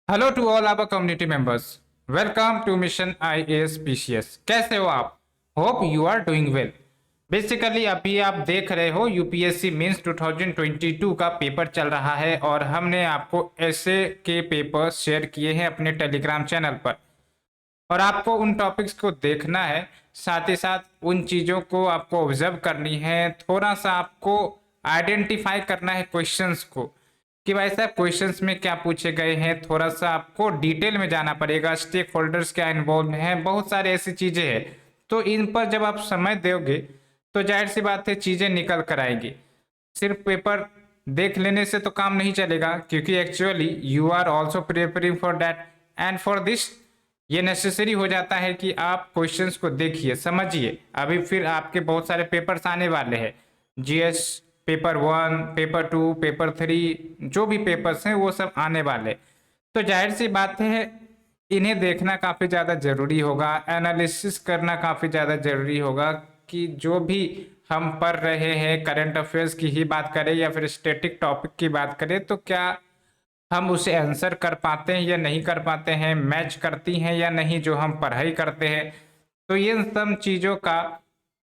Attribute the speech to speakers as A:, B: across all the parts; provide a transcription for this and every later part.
A: Hello to all our community members. Welcome to mission IAS PCS. कैसे हो आप? Hope you are doing well. Basically अभी आप देख रहे हो यूपीएससी मेंस 2022 का पेपर चल रहा है और हमने आपको ऐसे के पेपर शेयर किए हैं अपने टेलीग्राम चैनल पर और आपको उन टॉपिक्स को देखना है। साथ ही साथ उन चीज़ों को आपको ऑब्जर्व करनी है, थोड़ा सा आपको आइडेंटिफाई करना है क्वेश्चंस को कि भाई साहब क्वेश्चंस में क्या पूछे गए हैं। थोड़ा सा आपको डिटेल में जाना पड़ेगा, स्टेक होल्डर्स क्या इन्वॉल्व हैं, बहुत सारे ऐसी चीज़ें हैं। तो इन पर जब आप समय दोगे तो जाहिर सी बात है चीज़ें निकल कर आएंगी। सिर्फ पेपर देख लेने से तो काम नहीं चलेगा, क्योंकि actually you are also preparing for that and for this ये नेसेसरी हो जाता है कि आप क्वेश्चंस को देखिए, समझिए। अभी फिर आपके बहुत सारे पेपर्स आने वाले हैं, जीएस पेपर 1, पेपर 2, पेपर 3, जो भी पेपर्स हैं वो सब आने वाले। तो जाहिर सी बात है इन्हें देखना काफ़ी ज़्यादा ज़रूरी होगा, एनालिसिस करना काफ़ी ज़्यादा ज़रूरी होगा कि जो भी हम पढ़ रहे हैं करंट अफेयर्स की ही बात करें या फिर स्टैटिक टॉपिक की बात करें, तो क्या हम उसे आंसर कर पाते हैं या नहीं कर पाते हैं, मैच करती हैं या नहीं जो हम पढ़ाई करते हैं। तो ये सब चीज़ों का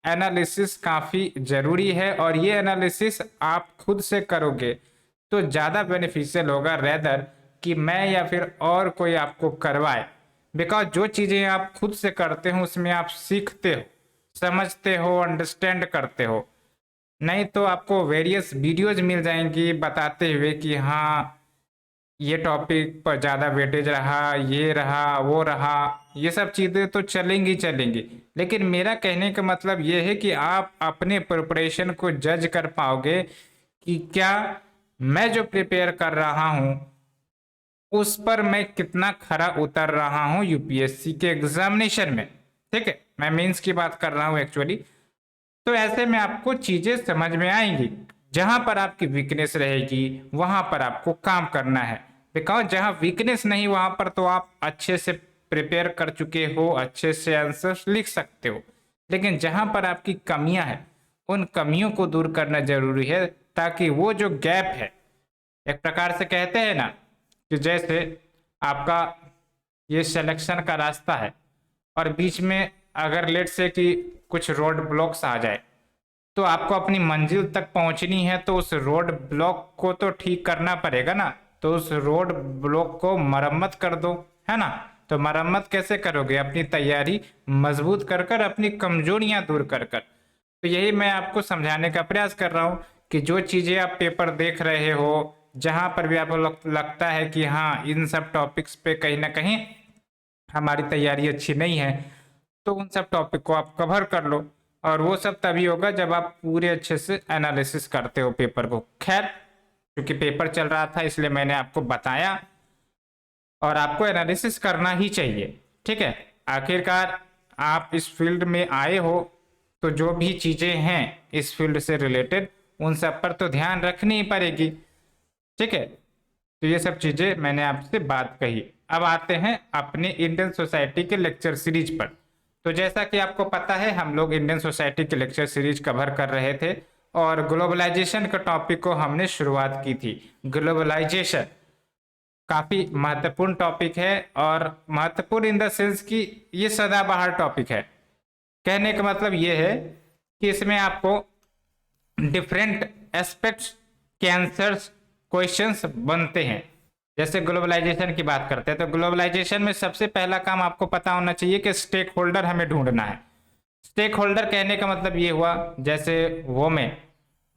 A: एनालिसिस काफ़ी ज़रूरी है और ये एनालिसिस आप खुद से करोगे तो ज़्यादा बेनिफिशियल होगा रेदर कि मैं या फिर और कोई आपको करवाए। बिकॉज जो चीज़ें आप खुद से करते हो उसमें आप सीखते हो, समझते हो, अंडरस्टैंड करते हो। नहीं तो आपको वेरियस वीडियोज मिल जाएंगी बताते हुए कि हाँ ये टॉपिक पर ज़्यादा वेटेज रहा, ये रहा, वो रहा। ये सब चीज़ें तो चलेंगी चलेंगी, लेकिन मेरा कहने का मतलब ये है कि आप अपने प्रिपरेशन को जज कर पाओगे कि क्या मैं जो प्रिपेयर कर रहा हूँ उस पर मैं कितना खरा उतर रहा हूँ यूपीएससी के एग्जामिनेशन में। ठीक है, मैं मेंस की बात कर रहा हूँ एक्चुअली। तो ऐसे में आपको चीजें समझ में आएंगी। जहां पर आपकी वीकनेस रहेगी वहां पर आपको काम करना है। बिकॉज जहां वीकनेस नहीं वहां पर तो आप अच्छे से प्रिपेयर कर चुके हो, अच्छे से आंसर्स लिख सकते हो। लेकिन जहां पर आपकी कमियां हैं उन कमियों को दूर करना जरूरी है, ताकि वो जो गैप है, एक प्रकार से कहते हैं ना कि जैसे आपका ये सिलेक्शन का रास्ता है और बीच में अगर लेट से कि कुछ रोड ब्लॉक्स आ जाए तो आपको अपनी मंजिल तक पहुंचनी है, तो उस रोड ब्लॉक को तो ठीक करना पड़ेगा ना। तो उस रोड ब्लॉक को मरम्मत कर दो, है ना। तो मरम्मत कैसे करोगे? अपनी तैयारी मजबूत कर कर, अपनी कमजोरियां दूर कर कर। तो यही मैं आपको समझाने का प्रयास कर रहा हूँ कि जो चीजें आप पेपर देख रहे हो, जहां पर भी आपको लगता है कि हाँ इन सब टॉपिक्स पे कहीं ना कहीं हमारी तैयारी अच्छी नहीं है, तो उन सब टॉपिक को आप कवर कर लो। और वो सब तभी होगा जब आप पूरे अच्छे से एनालिसिस करते हो पेपर को। खैर, क्योंकि पेपर चल रहा था इसलिए मैंने आपको बताया, और आपको एनालिसिस करना ही चाहिए। ठीक है, आखिरकार आप इस फील्ड में आए हो तो जो भी चीजें हैं इस फील्ड से रिलेटेड उन सब पर तो ध्यान रखनी ही पड़ेगी। ठीक है, तो ये सब चीजें मैंने आपसे बात कही। अब आते हैं अपने इंडियन सोसाइटी के लेक्चर सीरीज पर। तो जैसा कि आपको पता है हम लोग इंडियन सोसाइटी के लेक्चर सीरीज कवर कर रहे थे और ग्लोबलाइजेशन के टॉपिक को हमने शुरुआत की थी। ग्लोबलाइजेशन काफी महत्वपूर्ण टॉपिक है, और महत्वपूर्ण इन द सेंस कि ये सदाबहार टॉपिक है। कहने का मतलब ये है कि इसमें आपको डिफरेंट एस्पेक्ट्स के आंसर्स क्वेश्चंस बनते हैं। जैसे ग्लोबलाइजेशन की बात करते हैं तो ग्लोबलाइजेशन में सबसे पहला काम आपको पता होना चाहिए कि स्टेक होल्डर हमें ढूंढना है। स्टेक होल्डर कहने का मतलब ये हुआ जैसे वोमेन,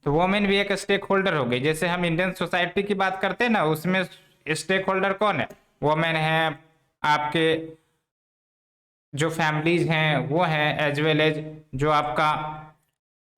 A: तो वोमेन भी एक स्टेक होल्डर हो गई। जैसे हम इंडियन सोसाइटी की बात करते हैं ना, उसमें स्टेक होल्डर कौन है? वोमेन है, आपके जो फैमिलीज हैं वो हैं, एज वेल एज जो आपका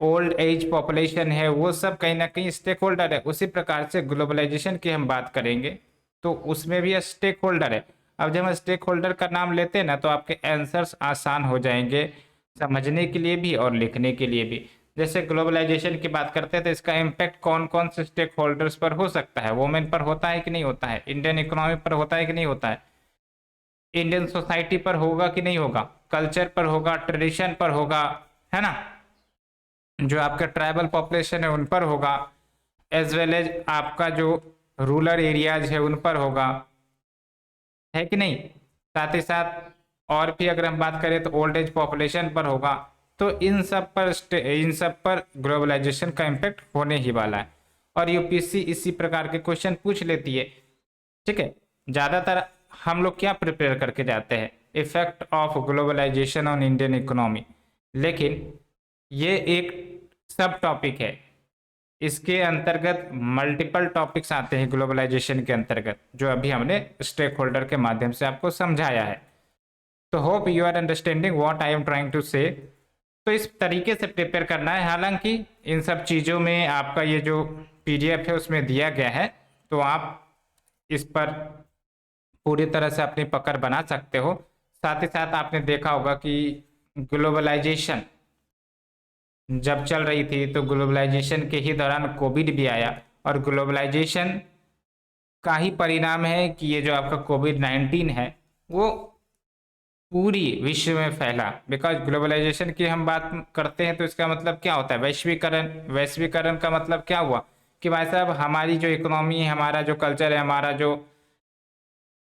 A: ओल्ड एज पॉपुलेशन है, वो सब कहीं ना कहीं स्टेक होल्डर है। उसी प्रकार से ग्लोबलाइजेशन की हम बात करेंगे तो उसमें भी स्टेक होल्डर है। अब जब हम स्टेक होल्डर का नाम लेते हैं ना तो आपके आंसर्स आसान हो जाएंगे समझने के लिए भी और लिखने के लिए भी। जैसे ग्लोबलाइजेशन की बात करते हैं तो इसका इम्पैक्ट कौन कौन से स्टेक होल्डर्स पर हो सकता है? वोमेन पर होता है कि नहीं होता है? इंडियन इकोनॉमी पर होता है कि नहीं होता है? इंडियन सोसाइटी पर होगा कि नहीं होगा? कल्चर पर होगा, ट्रेडिशन पर होगा, है ना। जो आपका ट्राइबल पॉपुलेशन है उन पर होगा, एज वेल एज आपका जो रूरल एरियाज है उन पर होगा। है कि नहीं। साथ ही साथ और भी अगर हम बात करें तो ओल्ड एज पॉपुलेशन पर होगा। तो इन सब पर ग्लोबलाइजेशन का इम्पैक्ट होने ही वाला है और यूपीएससी इसी प्रकार के क्वेश्चन पूछ लेती है। ठीक है, ज़्यादातर हम लोग क्या प्रिपेयर करके जाते हैं, effect of globalization on Indian economy, लेकिन ये एक सब टॉपिक है। इसके अंतर्गत मल्टीपल टॉपिक्स आते हैं ग्लोबलाइजेशन के अंतर्गत, जो अभी हमने स्टेक होल्डर के माध्यम से आपको समझाया है। तो hope you are understanding what I am trying to say. तो इस तरीके से प्रिपेयर करना है। हालांकि इन सब चीज़ों में आपका ये जो पीडीएफ है उसमें दिया गया है, तो आप इस पर पूरी तरह से अपनी पकड़ बना सकते हो। साथ ही साथ आपने देखा होगा कि ग्लोबलाइजेशन जब चल रही थी तो ग्लोबलाइजेशन के ही दौरान कोविड भी आया और ग्लोबलाइजेशन का ही परिणाम है कि ये जो आपका कोविड-19 है वो पूरी विश्व में फैला। बिकॉज ग्लोबलाइजेशन की हम बात करते हैं तो इसका मतलब क्या होता है, वैश्वीकरण। वैश्वीकरण का मतलब क्या हुआ कि भाई साहब हमारी जो इकोनॉमी है, हमारा जो कल्चर है, हमारा जो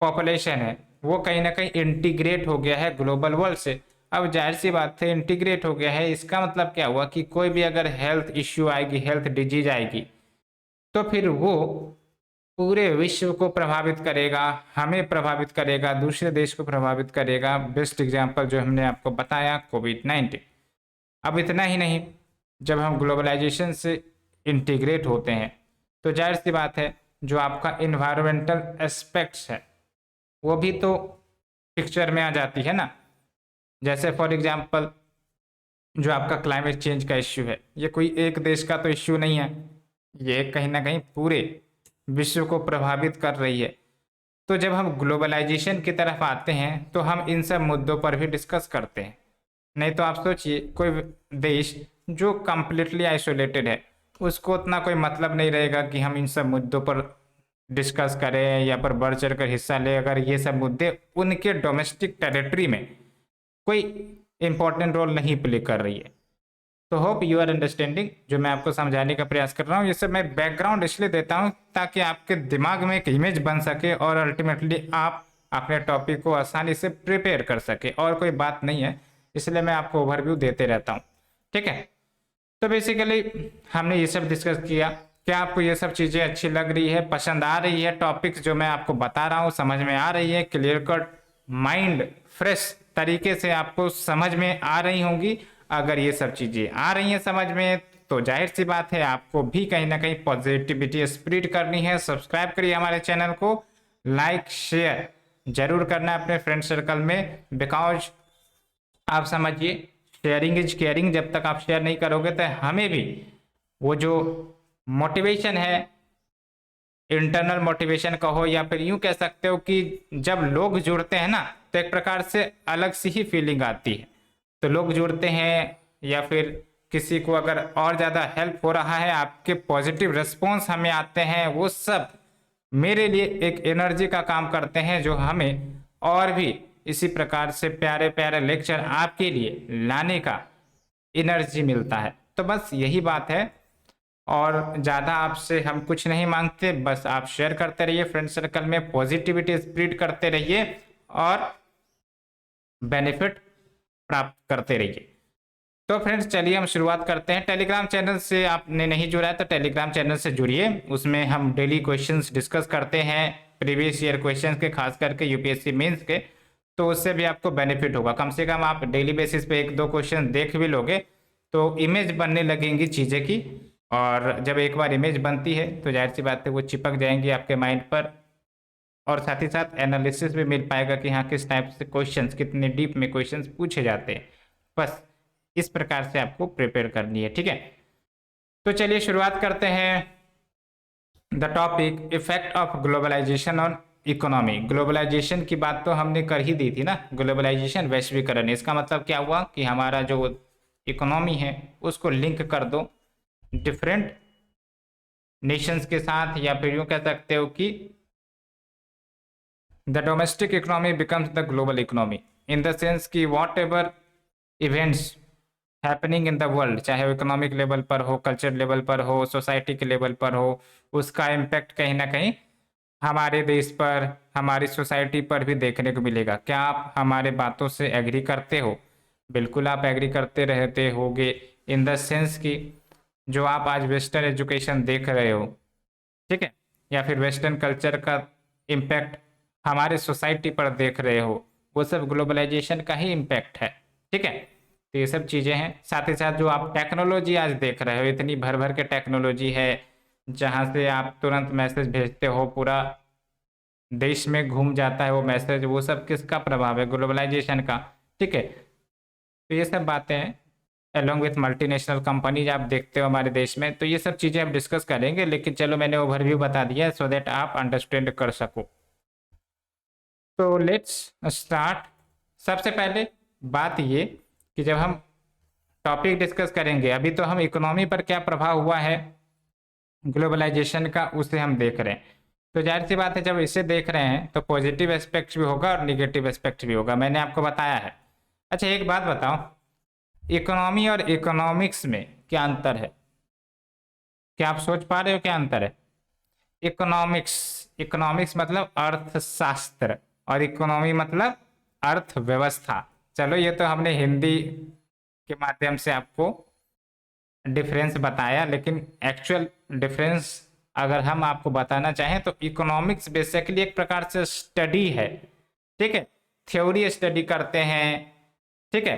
A: पॉपुलेशन है वो कहीं ना कहीं इंटीग्रेट हो गया है ग्लोबल वर्ल्ड से। अब जाहिर सी बात है इंटीग्रेट हो गया है, इसका मतलब क्या हुआ कि कोई भी अगर हेल्थ इश्यू आएगी, हेल्थ डिजीज आएगी, तो फिर वो पूरे विश्व को प्रभावित करेगा, हमें प्रभावित करेगा, दूसरे देश को प्रभावित करेगा। बेस्ट एग्जांपल जो हमने आपको बताया कोविड-19। अब इतना ही नहीं, जब हम ग्लोबलाइजेशन से इंटीग्रेट होते हैं तो जाहिर सी बात है जो आपका इन्वायरमेंटल एस्पेक्ट्स है वो भी तो पिक्चर में आ जाती है ना। जैसे फॉर एग्जांपल जो आपका क्लाइमेट चेंज का इश्यू है, ये कोई एक देश का तो इश्यू नहीं है, ये कहीं ना कहीं पूरे विश्व को प्रभावित कर रही है। तो जब हम ग्लोबलाइजेशन की तरफ आते हैं तो हम इन सब मुद्दों पर भी डिस्कस करते हैं। नहीं तो आप सोचिए कोई देश जो कम्प्लीटली आइसोलेटेड है उसको उतना कोई मतलब नहीं रहेगा कि हम इन सब मुद्दों पर डिस्कस करें या पर बढ़ चढ़ कर हिस्सा ले, अगर ये सब मुद्दे उनके डोमेस्टिक टेरिटरी में कोई इंपॉर्टेंट रोल नहीं प्ले कर रही है। तो होप यू आर अंडरस्टैंडिंग जो मैं आपको समझाने का प्रयास कर रहा हूँ। ये सब मैं बैकग्राउंड इसलिए देता हूँ ताकि आपके दिमाग में एक इमेज बन सके और अल्टीमेटली आप अपने टॉपिक को आसानी से प्रिपेयर कर सके, और कोई बात नहीं है, इसलिए मैं आपको ओवरव्यू देते रहता हूँ। ठीक है, तो बेसिकली हमने ये सब डिस्कस किया। क्या आपको ये सब चीज़ें अच्छी लग रही है, पसंद आ रही है, टॉपिक्स जो मैं आपको बता रहा हूँ समझ में आ रही है, क्लियर कट माइंड फ्रेश तरीके से आपको समझ में आ रही होंगी। अगर ये सब चीज़ें आ रही हैं समझ में तो जाहिर सी बात है आपको भी कहीं ना कहीं पॉजिटिविटी स्प्रेड करनी है। सब्सक्राइब करिए हमारे चैनल को, लाइक शेयर जरूर करना है अपने फ्रेंड सर्कल में, बिकॉज आप समझिए शेयरिंग इज केयरिंग। जब तक आप शेयर नहीं करोगे तो हमें भी वो जो मोटिवेशन है, इंटरनल मोटिवेशन कहो या फिर यूं कह सकते हो कि जब लोग जुड़ते हैं ना तो एक प्रकार से अलग सी ही फीलिंग आती है। तो लोग जुड़ते हैं या फिर किसी को अगर और ज़्यादा हेल्प हो रहा है, आपके पॉजिटिव रिस्पॉन्स हमें आते हैं, वो सब मेरे लिए एक एनर्जी का काम करते हैं जो हमें और भी इसी प्रकार से प्यारे प्यारे लेक्चर आपके लिए लाने का एनर्जी मिलता है। तो बस यही बात है, और ज़्यादा आपसे हम कुछ नहीं मांगते, बस आप शेयर करते रहिए फ्रेंड सर्कल में, पॉजिटिविटी स्प्रेड करते रहिए और बेनिफिट प्राप्त करते रहिए। तो फ्रेंड्स चलिए हम शुरुआत करते हैं। टेलीग्राम चैनल से आपने नहीं जुड़ा है तो टेलीग्राम चैनल से जुड़िए, उसमें हम डेली क्वेश्चंस डिस्कस करते हैं, प्रीवियस ईयर क्वेश्चंस के, खास करके यूपीएससी मेंस के। तो उससे भी आपको बेनिफिट होगा, कम से कम आप डेली बेसिस पे एक दो क्वेश्चन देख भी लोगे तो इमेज बनने लगेंगी चीज़ें की, और जब एक बार इमेज बनती है तो जाहिर सी बात है वो चिपक जाएंगी आपके माइंड पर, और साथ ही साथ एनालिसिस भी मिल पाएगा कि हाँ किस टाइप से क्वेश्चंस, कितने डीप में क्वेश्चंस पूछे जाते हैं। बस इस प्रकार से आपको प्रिपेयर करनी है। ठीक है, तो चलिए शुरुआत करते हैं। The topic effect of globalization on economy. Globalization की बात तो हमने कर ही दी थी ना, ग्लोबलाइजेशन वैश्वीकरण, इसका मतलब क्या हुआ कि हमारा जो इकोनॉमी है उसको लिंक कर दो डिफरेंट नेशंस के साथ, या फिर यूँ कह सकते हो कि the domestic economy becomes the global economy, in the sense कि whatever events happening in the world, चाहे वो इकोनॉमिक लेवल पर हो, कल्चर लेवल पर हो, सोसाइटी के लेवल पर हो, उसका इम्पैक्ट कहीं ना कहीं हमारे देश पर, हमारी सोसाइटी पर भी देखने को मिलेगा। क्या आप हमारे बातों से एग्री करते हो? बिल्कुल आप एग्री करते रहते होगे, इन द सेंस कि जो आप आज वेस्टर्न एजुकेशन देख रहे हो, ठीक है, या फिर वेस्टर्न कल्चर का इम्पैक्ट हमारे सोसाइटी पर देख रहे हो, वो सब ग्लोबलाइजेशन का ही इम्पैक्ट है। ठीक है, तो ये सब चीज़ें हैं। साथ ही साथ जो आप टेक्नोलॉजी आज देख रहे हो, इतनी भर भर के टेक्नोलॉजी है, जहाँ से आप तुरंत मैसेज भेजते हो, पूरा देश में घूम जाता है वो मैसेज, वो सब किसका प्रभाव है? ग्लोबलाइजेशन का। ठीक है, तो ये सब बातें हैं। अलॉन्ग विथ मल्टीनेशनल कंपनीज आप देखते हो हमारे देश में, तो ये सब चीज़ें हम डिस्कस करेंगे, लेकिन चलो मैंने ओवरव्यू बता दिया सो दैट आप अंडरस्टैंड कर सको। तो लेट्स स्टार्ट। सबसे पहले बात ये कि जब हम टॉपिक डिस्कस करेंगे, अभी तो हम इकोनॉमी पर क्या प्रभाव हुआ है ग्लोबलाइजेशन का, उसे हम देख रहे हैं। तो जाहिर सी बात है, जब इसे देख रहे हैं तो पॉजिटिव एस्पेक्ट भी होगा और निगेटिव एस्पेक्ट भी होगा, मैंने आपको बताया है। अच्छा एक बात बताओ, इकोनॉमी और इकोनॉमिक्स में क्या अंतर है? क्या आप सोच पा रहे हो क्या अंतर है? इकोनॉमिक्स, इकोनॉमिक्स मतलब अर्थशास्त्र, और इकोनॉमी मतलब अर्थव्यवस्था। चलो ये तो हमने हिंदी के माध्यम से आपको डिफरेंस बताया, लेकिन एक्चुअल डिफरेंस अगर हम आपको बताना चाहें तो इकोनॉमिक्स बेसिकली एक प्रकार से स्टडी है। ठीक है, थ्योरी स्टडी करते हैं, ठीक है,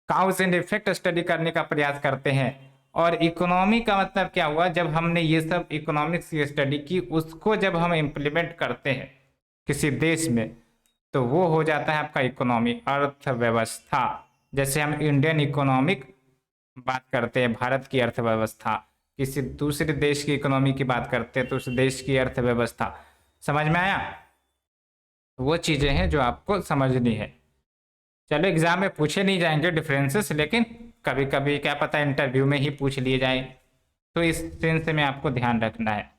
A: काउज एंड इफेक्ट स्टडी करने का प्रयास करते हैं। और इकोनॉमी का मतलब क्या हुआ, जब हमने ये सब इकोनॉमिक्स की स्टडी की, उसको जब हम इम्प्लीमेंट करते हैं किसी देश में, तो वो हो जाता है आपका इकोनॉमी, अर्थव्यवस्था। जैसे हम इंडियन इकोनॉमिक बात करते हैं, भारत की अर्थव्यवस्था, किसी दूसरे देश की इकोनॉमी की बात करते हैं तो उस देश की अर्थव्यवस्था। समझ में आया? वो चीजें हैं जो आपको समझनी है। चलो एग्जाम में पूछे नहीं जाएंगे डिफरेंसेस, लेकिन कभी कभी क्या पता इंटरव्यू में ही पूछ लिए जाए, तो इस सेंस में आपको ध्यान रखना है।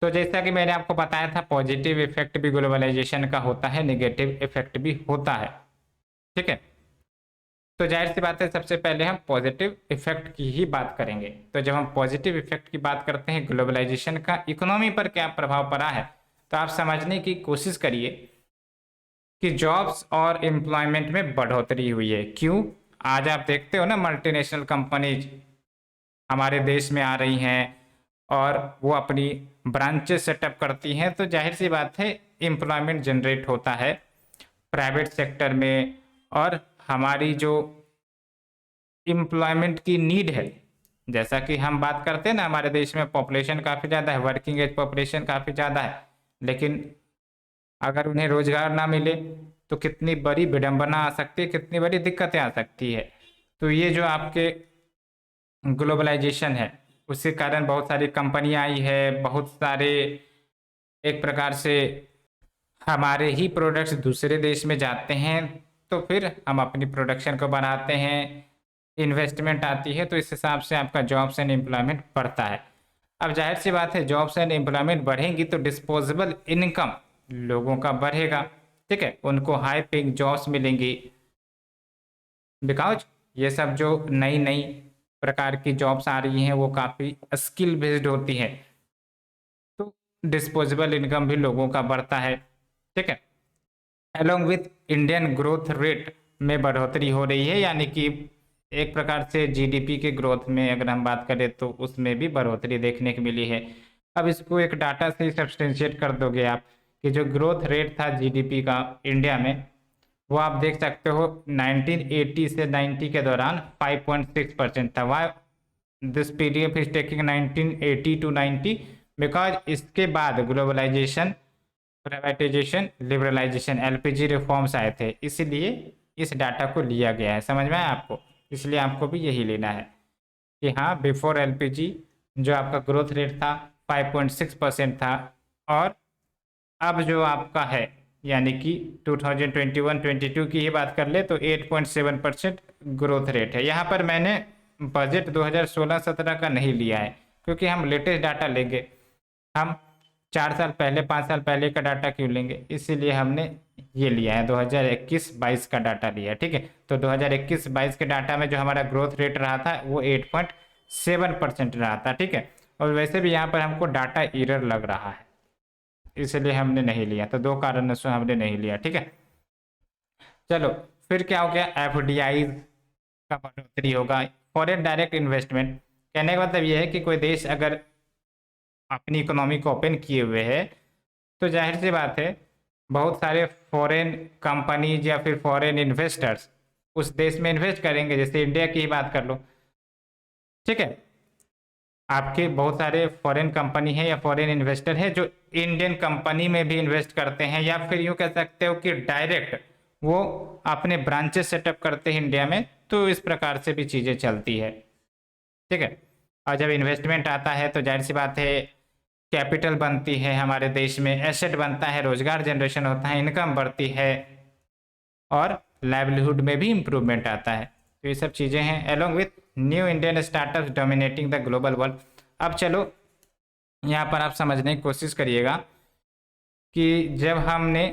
A: तो जैसा कि मैंने आपको बताया था, पॉजिटिव इफेक्ट भी ग्लोबलाइजेशन का होता है, नेगेटिव इफेक्ट भी होता है। ठीक है, तो जाहिर सी बात है, सबसे पहले हम पॉजिटिव इफेक्ट की ही बात करेंगे। तो जब हम पॉजिटिव इफेक्ट की बात करते हैं ग्लोबलाइजेशन का इकोनॉमी पर क्या प्रभाव पड़ा है, तो आप समझने की कोशिश करिए कि जॉब्स और एम्प्लॉयमेंट में बढ़ोतरी हुई है। क्यों? आज आप देखते हो ना, मल्टीनेशनल कंपनीज हमारे देश में आ रही हैं और वो अपनी ब्रांचेस सेटअप करती हैं, तो जाहिर सी बात है एम्प्लॉयमेंट जनरेट होता है प्राइवेट सेक्टर में। और हमारी जो एम्प्लॉयमेंट की नीड है, जैसा कि हम बात करते हैं ना, हमारे देश में पॉपुलेशन काफ़ी ज़्यादा है, वर्किंग एज पॉपुलेशन काफ़ी ज़्यादा है, लेकिन अगर उन्हें रोजगार ना मिले तो कितनी बड़ी विडंबना आ सकती है, कितनी बड़ी दिक्कतें आ सकती है। तो ये जो आपके ग्लोबलाइजेशन है, उसके कारण बहुत सारी कंपनियां आई है, बहुत सारे एक प्रकार से हमारे ही प्रोडक्ट्स दूसरे देश में जाते हैं, तो फिर हम अपनी प्रोडक्शन को बढ़ाते हैं, इन्वेस्टमेंट आती है, तो इस हिसाब से आपका जॉब्स एंड एम्प्लॉयमेंट बढ़ता है। अब जाहिर सी बात है, जॉब्स एंड एम्प्लॉयमेंट बढ़ेंगी तो डिस्पोजेबल इनकम लोगों का बढ़ेगा। ठीक है, उनको हाई पेइंग जॉब्स मिलेंगी, बिकॉज ये सब जो नई नई प्रकार की जॉब्स आ रही हैं वो काफ़ी स्किल बेस्ड होती हैं, तो डिस्पोजेबल इनकम भी लोगों का बढ़ता है। ठीक है, along with Indian growth rate में बढ़ोतरी हो रही है, यानी कि एक प्रकार से जीडीपी के ग्रोथ में अगर हम बात करें तो उसमें भी बढ़ोतरी देखने को मिली है। अब इसको एक डाटा से सब्सटेंशिएट कर दोगे आप कि जो ग्रोथ रेट था जीडीपी का इंडिया में, वो आप देख सकते हो 1980 से 90 के दौरान 5.6% था। Why this PDF is taking 1980 to 90 because इसके बाद globalization, privatization, liberalization, LPG reforms आए थे, इसीलिए इस डाटा को लिया गया है। समझ में आया आपको? इसलिए आपको भी यही लेना है कि हाँ, बिफोर एलपीजी जो आपका ग्रोथ रेट था 5.6% था, और अब जो आपका है, यानी कि 2021-22 की ही बात कर ले तो 8.7% ग्रोथ रेट है। यहाँ पर मैंने बजट 2016-17 का नहीं लिया है, क्योंकि हम लेटेस्ट डाटा लेंगे। हम 4 साल पहले, 5 साल पहले का डाटा क्यों लेंगे, इसीलिए हमने ये लिया है 2021-22 का डाटा लिया है। ठीक है, तो 2021-22 के डाटा में जो हमारा ग्रोथ रेट रहा था वो 8.7% रहा था। ठीक है, और वैसे भी यहाँ पर हमको डाटा एरर लग रहा है, इसलिए हमने नहीं लिया। तो 2 कारणों से हमने नहीं लिया, ठीक है। चलो फिर क्या हो गया, एफडीआई का बढ़ोतरी होगा, फॉरेन डायरेक्ट इन्वेस्टमेंट। कहने का मतलब ये है कि कोई देश अगर अपनी इकोनॉमी को ओपन किए हुए है तो जाहिर सी बात है बहुत सारे फॉरेन कंपनीज या फिर फॉरेन इन्वेस्टर्स उस देश में इन्वेस्ट करेंगे। जैसे इंडिया की ही बात कर लो, ठीक है, आपके बहुत सारे फॉरेन कंपनी है या फॉरेन इन्वेस्टर है जो इंडियन कंपनी में भी इन्वेस्ट करते हैं, या फिर यूँ कह सकते हो कि डायरेक्ट वो अपने ब्रांचेस सेटअप करते हैं इंडिया में। तो इस प्रकार से भी चीज़ें चलती है, ठीक है। और जब इन्वेस्टमेंट आता है तो जाहिर सी बात है कैपिटल बनती है हमारे देश में, एसेट बनता है, रोजगार जनरेशन होता है, इनकम बढ़ती है और लाइवलीहुड में भी इम्प्रूवमेंट आता है। तो ये सब चीज़ें हैं along with new Indian startups dominating the global world. अब चलो यहाँ पर आप समझने की कोशिश करिएगा कि जब हमने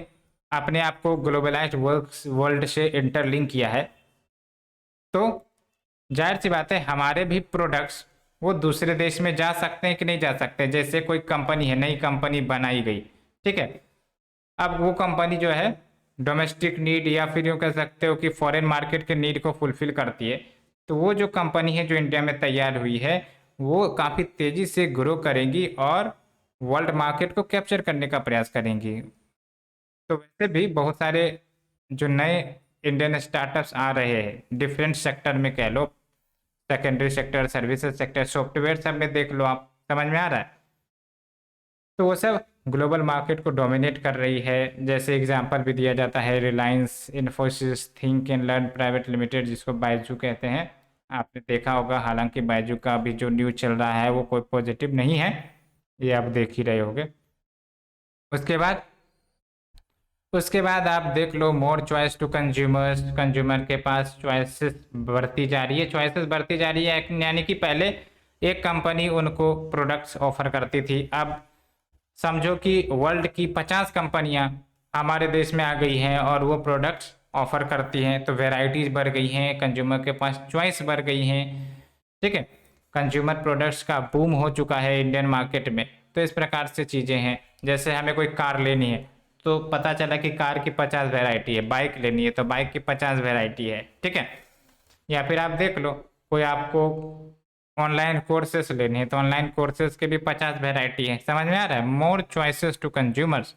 A: अपने आप को ग्लोबलाइज्ड वर्ल्ड से इंटरलिंक किया है तो जाहिर सी बात है हमारे भी प्रोडक्ट्स वो दूसरे देश में जा सकते हैं कि नहीं जा सकते। जैसे कोई कंपनी है, नई कंपनी बनाई गई, ठीक है, अब वो कंपनी जो है डोमेस्टिक नीड या फिर यूँ कह सकते हो कि फॉरेन मार्केट के नीड को फुलफिल करती है। तो वो जो कंपनी है जो इंडिया में तैयार हुई है वो काफ़ी तेज़ी से ग्रो करेंगी और वर्ल्ड मार्केट को कैप्चर करने का प्रयास करेंगी। तो वैसे भी बहुत सारे जो नए इंडियन स्टार्टअप्स आ रहे हैं डिफरेंट सेक्टर में, कह लो secondary sector, services sector, software सब में देख लो, आप समझ में आ रहा है। तो वो सब ग्लोबल मार्केट को डोमिनेट कर रही है। जैसे एग्जांपल भी दिया जाता है Reliance, Infosys, think and learn private limited जिसको बायजू कहते हैं, आपने देखा होगा। हालांकि बायजू का अभी जो न्यूज चल रहा है वो कोई पॉजिटिव नहीं है, ये आप देख ही रहे होगे। उसके बाद आप देख लो मोर चॉइस टू कंज्यूमर्स, कंज्यूमर के पास चॉइसेस बढ़ती जा रही है, चॉइसेस बढ़ती जा रही है। यानी कि पहले एक कंपनी उनको प्रोडक्ट्स ऑफर करती थी, अब समझो कि वर्ल्ड की 50 कंपनियां हमारे देश में आ गई हैं और वो प्रोडक्ट्स ऑफर करती हैं। तो वेराइटीज़ बढ़ गई हैं, कंज्यूमर के पास चॉइस बढ़ गई हैं, ठीक है। कंज्यूमर प्रोडक्ट्स का बूम हो चुका है इंडियन मार्केट में। तो इस प्रकार से चीज़ें हैं। जैसे हमें कोई कार लेनी है तो पता चला कि कार की 50 वेराइटी है, बाइक लेनी है तो बाइक की 50 वेराइटी है, ठीक है। या फिर आप देख लो कोई आपको ऑनलाइन कोर्सेस लेने हैं तो ऑनलाइन कोर्सेस के भी 50 वेराइटी है। समझ में आ रहा है, more choices to consumers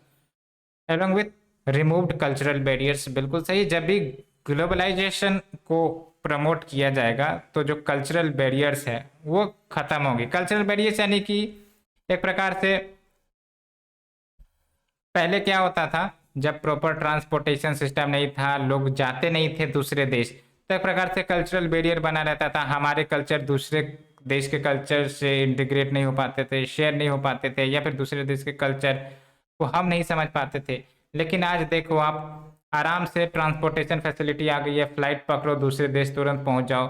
A: along with removed cultural barriers. बिल्कुल सही, जब भी ग्लोबलाइजेशन को प्रमोट किया जाएगा तो जो कल्चरल बैरियर्स है वो खत्म होगी। कल्चरल बैरियर्स यानी कि एक प्रकार से पहले क्या होता था, जब प्रॉपर ट्रांसपोर्टेशन सिस्टम नहीं था, लोग जाते नहीं थे दूसरे देश, तो एक प्रकार से कल्चरल बैरियर बना रहता था। हमारे कल्चर दूसरे देश के कल्चर से इंटीग्रेट नहीं हो पाते थे, शेयर नहीं हो पाते थे, या फिर दूसरे देश के कल्चर को हम नहीं समझ पाते थे। लेकिन आज देखो आप आराम से ट्रांसपोर्टेशन फैसिलिटी आ गई है, फ्लाइट पकड़ो दूसरे देश तुरंत पहुंच जाओ,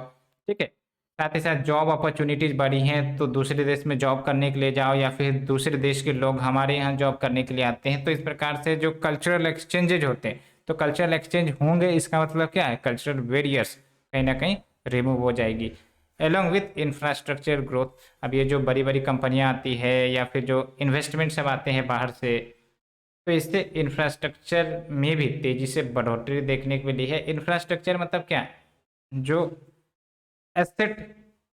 A: ठीक है। साथ ही साथ जॉब अपॉर्चुनिटीज़ बढ़ी हैं तो दूसरे देश में जॉब करने के लिए जाओ, या फिर दूसरे देश के लोग हमारे यहाँ जॉब करने के लिए आते हैं। तो इस प्रकार से जो कल्चरल एक्सचेंजेज होते हैं, तो कल्चरल एक्सचेंज होंगे, इसका मतलब क्या है, कल्चरल वेरियर्स कहीं ना कहीं रिमूव हो जाएगी एलोंग विथ इंफ्रास्ट्रक्चर ग्रोथ। अब ये जो बड़ी बड़ी कंपनियाँ आती है या फिर जो इन्वेस्टमेंट सब आते हैं बाहर से, तो इससे इंफ्रास्ट्रक्चर में भी तेज़ी से बढ़ोतरी देखने को मिली है। इंफ्रास्ट्रक्चर मतलब क्या है, जो एसेट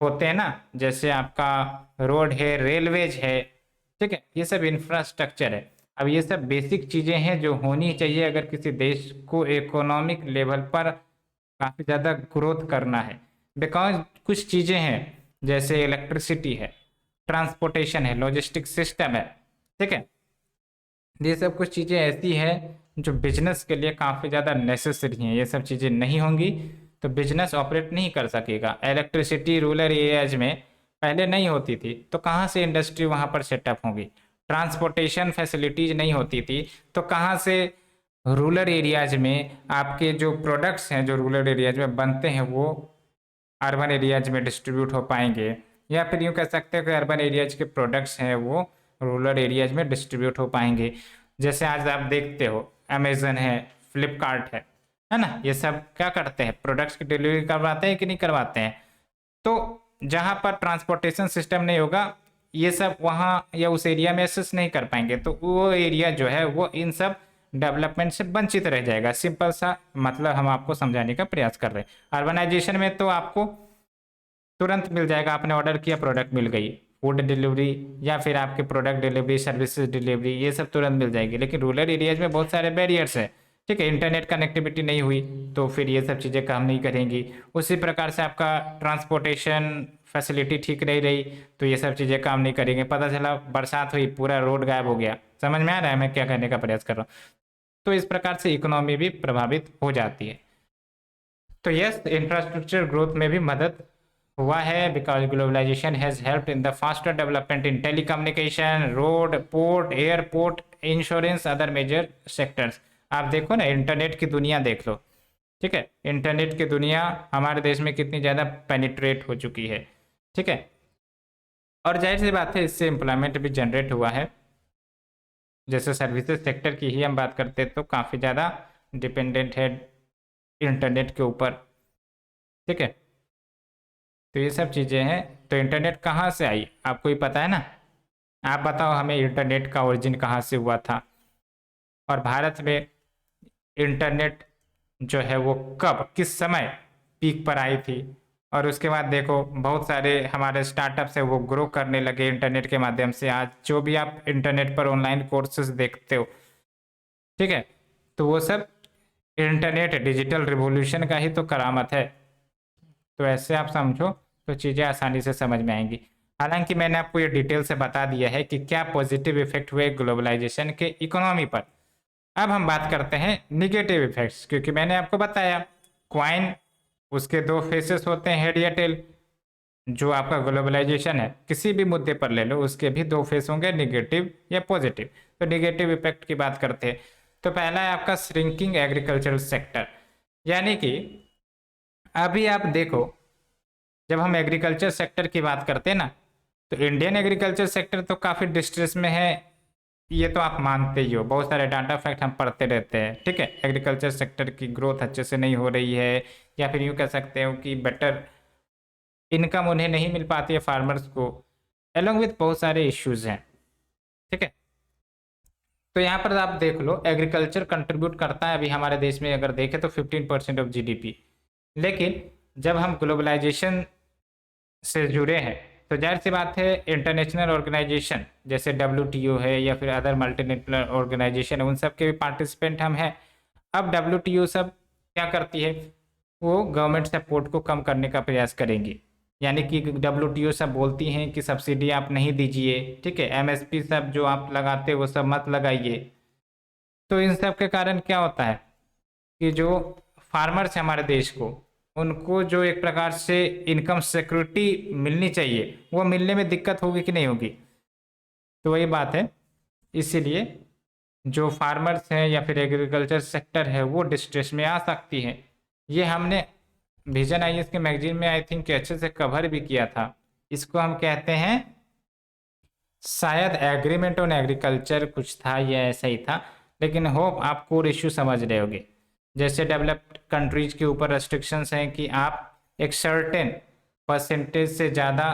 A: होते हैं ना, जैसे आपका रोड है, रेलवेज है, ठीक है, ये सब इंफ्रास्ट्रक्चर है। अब ये सब बेसिक चीज़ें हैं जो होनी चाहिए अगर किसी देश को इकोनॉमिक लेवल पर काफ़ी ज़्यादा ग्रोथ करना है। बिकॉज कुछ चीज़ें हैं जैसे इलेक्ट्रिसिटी है, ट्रांसपोर्टेशन है, लॉजिस्टिक सिस्टम है, ठीक है, ये सब कुछ चीज़ें ऐसी हैं जो बिजनेस के लिए काफ़ी ज़्यादा नेसेसरी हैं। ये सब चीज़ें नहीं होंगी तो बिजनेस ऑपरेट नहीं कर सकेगा। इलेक्ट्रिसिटी रूरल एरियाज में पहले नहीं होती थी तो कहाँ से इंडस्ट्री वहाँ पर सेटअप होगी। ट्रांसपोर्टेशन फैसिलिटीज नहीं होती थी तो कहाँ से रूरल एरियाज में आपके जो प्रोडक्ट्स हैं जो रूरल एरियाज में बनते हैं वो अर्बन एरियाज में डिस्ट्रीब्यूट हो पाएंगे। या फिर यूँ कह सकते हैं कि अर्बन एरियाज के प्रोडक्ट्स हैं वो रूरल एरियाज में डिस्ट्रीब्यूट हो पाएंगे। जैसे आज आप देखते हो अमेजन है, फ्लिपकार्ट है ना, ये सब क्या करते हैं, प्रोडक्ट्स की डिलीवरी करवाते हैं कि नहीं करवाते हैं। तो जहाँ पर ट्रांसपोर्टेशन सिस्टम नहीं होगा ये सब वहाँ या उस एरिया में एक्सेस नहीं कर पाएंगे, तो वो एरिया जो है वो इन सब डेवलपमेंट से वंचित रह जाएगा। सिंपल सा मतलब हम आपको समझाने का प्रयास कर रहे हैं। अर्बनाइजेशन में तो आपको तुरंत मिल जाएगा, आपने ऑर्डर किया प्रोडक्ट मिल गई, फूड डिलीवरी या फिर आपके प्रोडक्ट डिलीवरी, सर्विसेज डिलीवरी, ये सब तुरंत मिल जाएगी। लेकिन रूरल एरियाज में बहुत सारे बैरियर्स हैं, ठीक है, इंटरनेट कनेक्टिविटी नहीं हुई तो फिर ये सब चीज़ें काम नहीं करेंगी। उसी प्रकार से आपका ट्रांसपोर्टेशन फैसिलिटी ठीक नहीं रही तो ये सब चीज़ें काम नहीं करेंगे। पता चला बरसात हुई, पूरा रोड गायब हो गया। समझ में आ रहा है मैं क्या कहने का प्रयास कर रहा हूँ? तो इस प्रकार से इकोनॉमी भी प्रभावित हो जाती है। तो यस, इंफ्रास्ट्रक्चर ग्रोथ में भी मदद हुआ है, because globalization has helped in the faster development in telecommunication, road, port, airport, insurance, other major sectors. आप देखो ना, इंटरनेट की दुनिया देख लो, ठीक है, इंटरनेट की दुनिया हमारे देश में कितनी ज़्यादा पेनिट्रेट हो चुकी है, ठीक है। और जाहिर सी बात है इससे एम्प्लॉयमेंट भी जनरेट हुआ है। जैसे सर्विसेज सेक्टर की ही हम बात करते तो काफ़ी ज़्यादा डिपेंडेंट है इंटरनेट के ऊपर, ठीक है। तो ये सब चीज़ें हैं। तो इंटरनेट कहाँ से आई आपको ही पता है ना? आप बताओ हमें, इंटरनेट का ओरिजिन कहाँ से हुआ था और भारत में इंटरनेट जो है वो कब किस समय पीक पर आई थी। और उसके बाद देखो बहुत सारे हमारे स्टार्टअप्स है वो ग्रो करने लगे इंटरनेट के माध्यम से। आज जो भी आप इंटरनेट पर ऑनलाइन कोर्सेज देखते हो, ठीक है, तो वो सब इंटरनेट डिजिटल रिवॉल्यूशन का ही तो करामत है। तो ऐसे आप समझो तो चीज़ें आसानी से समझ में आएंगी। हालांकि मैंने आपको ये डिटेल से बता दिया है कि क्या पॉजिटिव इफेक्ट हुए ग्लोबलाइजेशन के इकोनॉमी पर। अब हम बात करते हैं निगेटिव इफेक्ट्स, क्योंकि मैंने आपको बताया क्वाइन उसके दो फेसेस होते हैं, हेड या टेल। जो आपका ग्लोबलाइजेशन है किसी भी मुद्दे पर ले लो, उसके भी दो फेस होंगे, निगेटिव या पॉजिटिव। तो निगेटिव इफेक्ट की बात करते हैं तो पहला है आपका श्रिंकिंग एग्रीकल्चरल सेक्टर। यानी कि अभी आप देखो, जब हम एग्रीकल्चर सेक्टर की बात करते हैं ना, तो इंडियन एग्रीकल्चर सेक्टर तो काफ़ी डिस्ट्रेस में है, ये तो आप मानते ही हो। बहुत सारे डाटा फैक्ट हम पढ़ते रहते हैं, ठीक है। एग्रीकल्चर सेक्टर की ग्रोथ अच्छे से नहीं हो रही है, या फिर यूँ कह सकते हो कि बेटर इनकम उन्हें नहीं मिल पाती है फार्मर्स को, एलोंग विथ बहुत सारे इश्यूज हैं, ठीक है। तो यहाँ पर आप देख लो, एग्रीकल्चर कंट्रीब्यूट करता है अभी हमारे देश में अगर देखें तो 15% ऑफ जीडीपी। लेकिन जब हम ग्लोबलाइजेशन से जुड़े हैं तो जाहिर सी बात है इंटरनेशनल ऑर्गेनाइजेशन जैसे डब्ल्यूटीओ है या फिर अदर मल्टीनेशनल ऑर्गेनाइजेशन है, उन सब के भी पार्टिसिपेंट हम हैं। अब डब्ल्यूटीओ सब क्या करती है, वो गवर्नमेंट सपोर्ट को कम करने का प्रयास करेंगी। यानी कि डब्ल्यूटीओ सब बोलती हैं कि सब्सिडी आप नहीं दीजिए, ठीक है, एमएसपी सब जो आप लगाते वो सब मत लगाइए। तो इन सब के कारण क्या होता है कि जो फार्मर्स है हमारे देश को, उनको जो एक प्रकार से इनकम सिक्योरिटी मिलनी चाहिए वो मिलने में दिक्कत होगी कि नहीं होगी। तो वही बात है, इसीलिए जो फार्मर्स हैं या फिर एग्रीकल्चर सेक्टर है वो डिस्ट्रेस में आ सकती है। ये हमने विजन आईएएस के मैगजीन में आई थिंक अच्छे से कवर भी किया था। इसको हम कहते हैं, शायद एग्रीमेंट ऑन एग्रीकल्चर कुछ था या ऐसा ही था, लेकिन होप आप कोर इश्यू समझ रहे होगे। जैसे डेवलप्ड कंट्रीज के ऊपर रेस्ट्रिक्शंस हैं कि आप एक सर्टेन परसेंटेज से ज़्यादा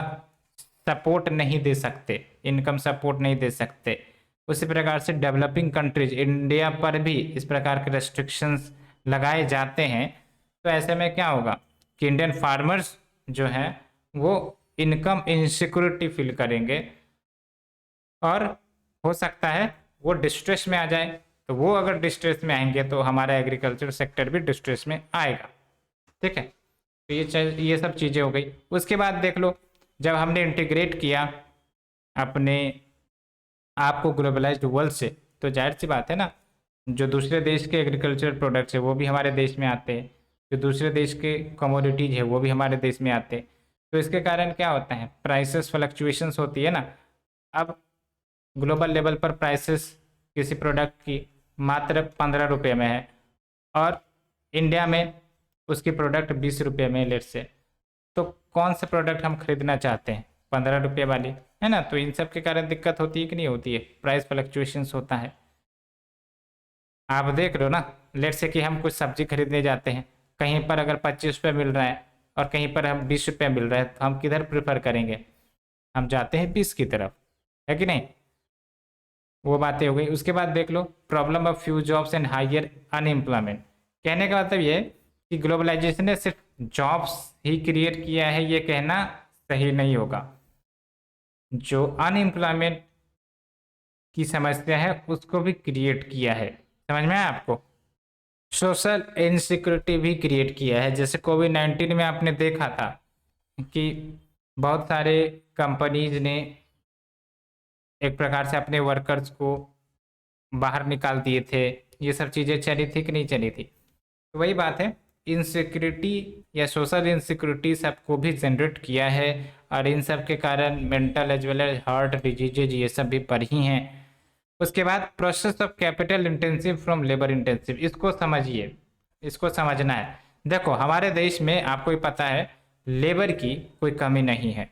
A: सपोर्ट नहीं दे सकते, इनकम सपोर्ट नहीं दे सकते। उसी प्रकार से डेवलपिंग कंट्रीज, इंडिया पर भी इस प्रकार के रेस्ट्रिक्शंस लगाए जाते हैं। तो ऐसे में क्या होगा कि इंडियन फार्मर्स जो हैं वो इनकम इनसिक्योरिटी फील करेंगे और हो सकता है वो डिस्ट्रेस में आ जाए। तो वो अगर डिस्ट्रेस में आएंगे तो हमारा एग्रीकल्चर सेक्टर भी डिस्ट्रेस में आएगा, ठीक है। तो ये सब चीज़ें हो गई। उसके बाद देख लो, जब हमने इंटीग्रेट किया अपने आप को ग्लोबलाइज्ड वर्ल्ड से, तो जाहिर सी बात है ना, जो दूसरे देश के एग्रीकल्चर प्रोडक्ट्स है वो भी हमारे देश में आते हैं, जो दूसरे देश के कमोडिटीज है वो भी हमारे देश में आते हैं। तो इसके कारण क्या होता है, प्राइसेस फ्लक्चुएशंस होती है ना। अब ग्लोबल लेवल पर प्राइसेस किसी प्रोडक्ट की मात्र 15 रुपये में है और इंडिया में उसकी प्रोडक्ट 20 रुपये में लेट से, तो कौन सा प्रोडक्ट हम खरीदना चाहते हैं, 15 रुपये वाली, है ना। तो इन सब के कारण दिक्कत होती है कि नहीं होती है, प्राइस फ्लक्चुएशंस होता है। आप देख लो ना, लेट से कि हम कुछ सब्जी खरीदने जाते हैं, कहीं पर अगर 25 रुपये मिल रहा है और कहीं पर हम 20 रुपये मिल रहा है, तो हम किधर प्रेफर करेंगे, हम जाते हैं पीस की तरफ, है कि नहीं। वो बातें हो गई। उसके बाद देख लो problem of few jobs and higher unemployment. कहने का मतलब ये कि ग्लोबलाइजेशन ने सिर्फ जॉब्स ही क्रिएट किया है, ये कहना सही नहीं होगा। जो अनएम्प्लॉयमेंट की समस्या है उसको भी क्रिएट किया है, समझ में आया आपको। सोशल इनसिक्योरिटी भी क्रिएट किया है। जैसे कोविड-19 में आपने देखा था कि बहुत सारे कंपनीज ने एक प्रकार से अपने वर्कर्स को बाहर निकाल दिए थे। ये सब चीज़ें चली थी कि नहीं चली थी। तो वही बात है, इनसिक्योरिटी या सोशल इनसिक्योरिटी सबको भी जनरेट किया है, और इन सब के कारण mental as well as heart diseases ये सब भी बढ़ी हैं। उसके बाद process of capital intensive from labour intensive, इसको समझिए, इसको समझना है। देखो हमारे देश में आपको ही पता है लेबर की कोई कमी नहीं है,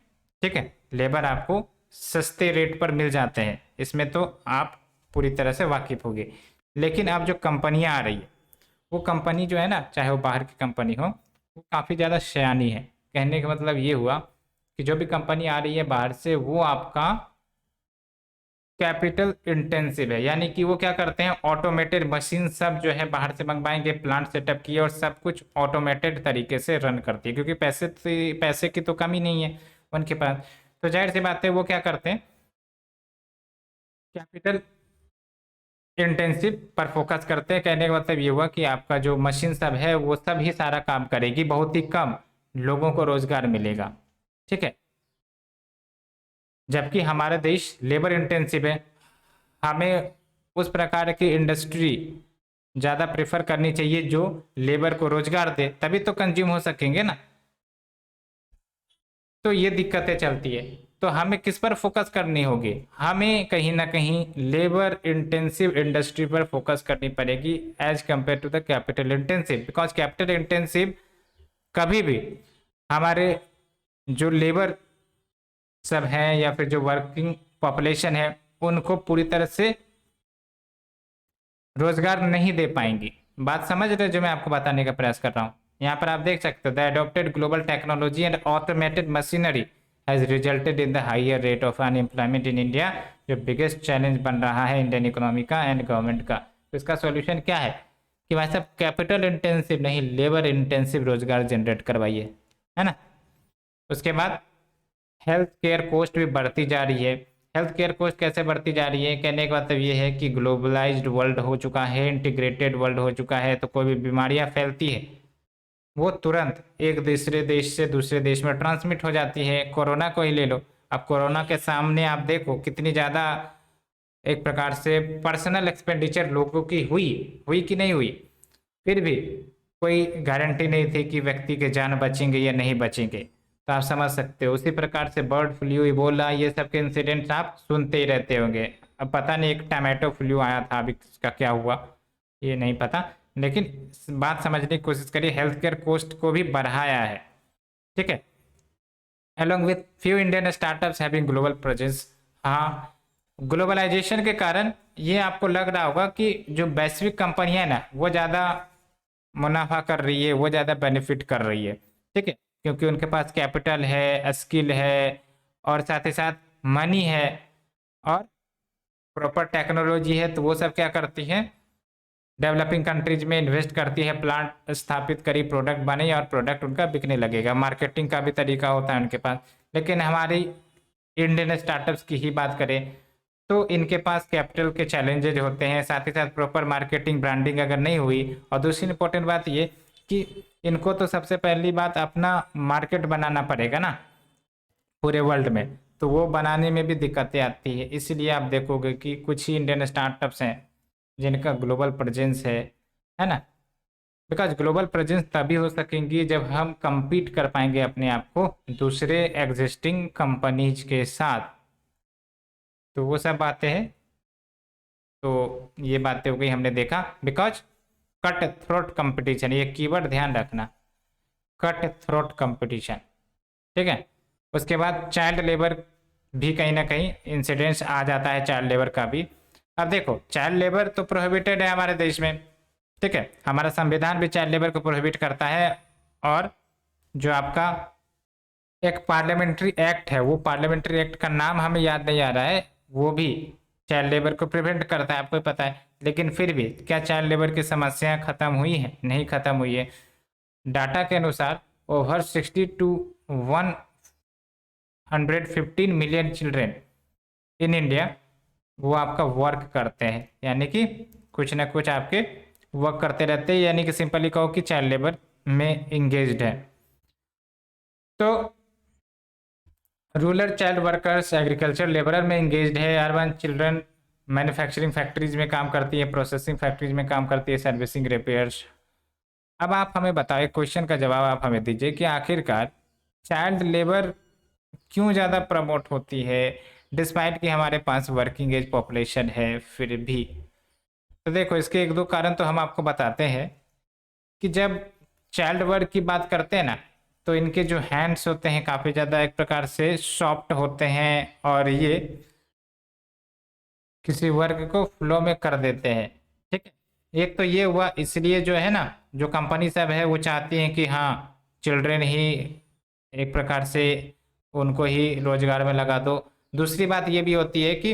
A: ठीक है। लेबर आपको सस्ते रेट पर मिल जाते हैं, इसमें तो आप पूरी तरह से वाकिफ होंगे। लेकिन अब जो कंपनियां आ रही है, वो कंपनी जो है ना, चाहे वो बाहर की कंपनी हो, वो काफ़ी ज़्यादा शयानी है। कहने का मतलब ये हुआ कि जो भी कंपनी आ रही है बाहर से, वो आपका कैपिटल इंटेंसिव है। यानी कि वो क्या करते हैं, ऑटोमेटेड मशीन सब जो है बाहर से मंगवाएंगे, प्लांट सेटअप किए और सब कुछ ऑटोमेटेड तरीके से रन करती है, क्योंकि पैसे की तो कमी नहीं है उनके पास। तो जाहिर सी बात है वो क्या करते हैं, कैपिटल इंटेंसिव पर फोकस करते हैं। कहने का मतलब ये हुआ कि आपका जो मशीन सब है वो सब ही सारा काम करेगी, बहुत ही कम लोगों को रोजगार मिलेगा, ठीक है। जबकि हमारा देश लेबर इंटेंसिव है, हमें उस प्रकार की इंडस्ट्री ज़्यादा प्रेफर करनी चाहिए जो लेबर को रोजगार दे, तभी तो कंज्यूम हो सकेंगे ना। तो ये दिक्कतें चलती है। तो हमें किस पर फोकस करनी होगी, हमें कहीं ना कहीं लेबर इंटेंसिव इंडस्ट्री पर फोकस करनी पड़ेगी as compare to the capital intensive. Because capital intensive कभी भी हमारे जो लेबर सब हैं या फिर जो वर्किंग पॉपुलेशन है उनको पूरी तरह से रोजगार नहीं दे पाएंगी। बात समझ रहे हो जो मैं आपको बताने का प्रयास कर रहा हूँ। यहाँ पर आप देख सकते हो, the adopted global technology and automated machinery has resulted in the higher rate of unemployment in India, जो बिगेस्ट चैलेंज बन रहा है इंडियन इकोनॉमी का एंड गवर्नमेंट का। तो इसका सॉल्यूशन क्या है कि भाई साहब कैपिटल इंटेंसिव नहीं, लेबर इंटेंसिव रोजगार जनरेट करवाइए, है ना। उसके बाद हेल्थ केयर कॉस्ट भी बढ़ती जा रही है। हेल्थ केयर कॉस्ट कैसे बढ़ती जा रही है, कहने का मतलब ये है कि ग्लोबलाइज्ड वर्ल्ड हो चुका है, इंटीग्रेटेड वर्ल्ड हो चुका है, तो कोई भी बीमारियां फैलती है वो तुरंत एक दूसरे देश से दूसरे देश में ट्रांसमिट हो जाती है। कोरोना को ही ले लो, अब कोरोना के सामने आप देखो कितनी ज़्यादा एक प्रकार से पर्सनल एक्सपेंडिचर लोगों की हुई हुई कि नहीं हुई, फिर भी कोई गारंटी नहीं थी कि व्यक्ति के जान बचेंगे या नहीं बचेंगे। तो आप समझ सकते हो। उसी प्रकार से बर्ड फ्लू, इबोला, ये सब के इंसिडेंट्स आप सुनते ही रहते होंगे। अब पता नहीं एक टमाटो फ्लू आया था, अभी इसका क्या हुआ ये नहीं पता, लेकिन बात समझने की कोशिश करिए, हेल्थ केयर कॉस्ट को भी बढ़ाया है, ठीक है। along with few Indian startups having global presence। हाँ, ग्लोबलाइजेशन के कारण ये आपको लग रहा होगा कि जो वैश्विक कंपनियां है ना वो ज़्यादा मुनाफा कर रही है, वो ज़्यादा बेनिफिट कर रही है, ठीक है, क्योंकि उनके पास कैपिटल है, स्किल है, और साथ ही साथ मनी है, और प्रॉपर टेक्नोलॉजी है। तो वो सब क्या करती हैं, डेवलपिंग कंट्रीज में इन्वेस्ट करती है, प्लांट स्थापित करी, प्रोडक्ट बने और प्रोडक्ट उनका बिकने लगेगा। मार्केटिंग का भी तरीका होता है उनके पास। लेकिन हमारी इंडियन स्टार्टअप्स की ही बात करें तो इनके पास कैपिटल के चैलेंजेज होते हैं, साथ ही साथ प्रॉपर मार्केटिंग ब्रांडिंग अगर नहीं हुई, और दूसरी इंपॉर्टेंट बात ये कि इनको तो सबसे पहली बात अपना मार्केट बनाना पड़ेगा ना पूरे वर्ल्ड में, तो वो बनाने में भी दिक्कतें आती है। इसलिए आप देखोगे कि कुछ ही इंडियन स्टार्टअप्स हैं जिनका ग्लोबल प्रेजेंस है ना। बिकॉज ग्लोबल प्रेजेंस तभी हो सकेंगी जब हम compete कर पाएंगे अपने आप को दूसरे एग्जिस्टिंग कंपनीज के साथ। तो वो सब बातें हैं। तो ये बातें हो गई, हमने देखा बिकॉज कट थ्रोट कंपटीशन, ये कीवर्ड ध्यान रखना, कट थ्रोट कंपटीशन, ठीक है। उसके बाद चाइल्ड लेबर भी कहीं ना कहीं इंसिडेंट्स आ जाता है, चाइल्ड लेबर का भी। अब देखो चाइल्ड लेबर तो प्रोहिबिटेड है हमारे देश में, ठीक है, हमारा संविधान भी चाइल्ड लेबर को प्रोहिबिट करता है। और जो आपका एक पार्लियामेंट्री एक्ट है, वो पार्लियामेंट्री एक्ट का नाम हमें याद नहीं आ रहा है, वो भी चाइल्ड लेबर को प्रिवेंट करता है, आपको पता है। लेकिन फिर भी क्या चाइल्ड लेबर की समस्या खत्म हुई है? नहीं खत्म हुई है। डाटा के अनुसार over 60 to 115 million children in India वो आपका वर्क करते हैं, यानी कि कुछ ना कुछ आपके वर्क करते रहते हैं, यानी कि सिंपली कहो कि चाइल्ड लेबर में इंगेज्ड है। तो rural child workers agriculture labourer में इंगेज्ड है। अर्बन चिल्ड्रन मैन्युफैक्चरिंग फैक्ट्रीज में काम करती है, प्रोसेसिंग फैक्ट्रीज में काम करती है, सर्विसिंग, रिपेयर्स। अब आप हमें बताइए, क्वेश्चन का जवाब आप हमें दीजिए कि आखिरकार चाइल्ड लेबर क्यों ज़्यादा प्रमोट होती है, डिस्पाइट कि हमारे पास वर्किंग एज पॉपुलेशन है फिर भी। तो देखो, इसके एक दो कारण तो हम आपको बताते हैं कि जब चाइल्ड वर्क की बात करते हैं ना, तो इनके जो हैंड्स होते हैं काफ़ी ज़्यादा एक प्रकार से सॉफ्ट होते हैं, और ये किसी वर्क को फ्लो में कर देते हैं। ठीक है, एक तो ये हुआ, इसलिए जो है ना, जो कंपनी सब है वो चाहती हैं कि हाँ, चिल्ड्रेन ही एक प्रकार से उनको ही रोजगार में लगा दो। दूसरी बात ये भी होती है कि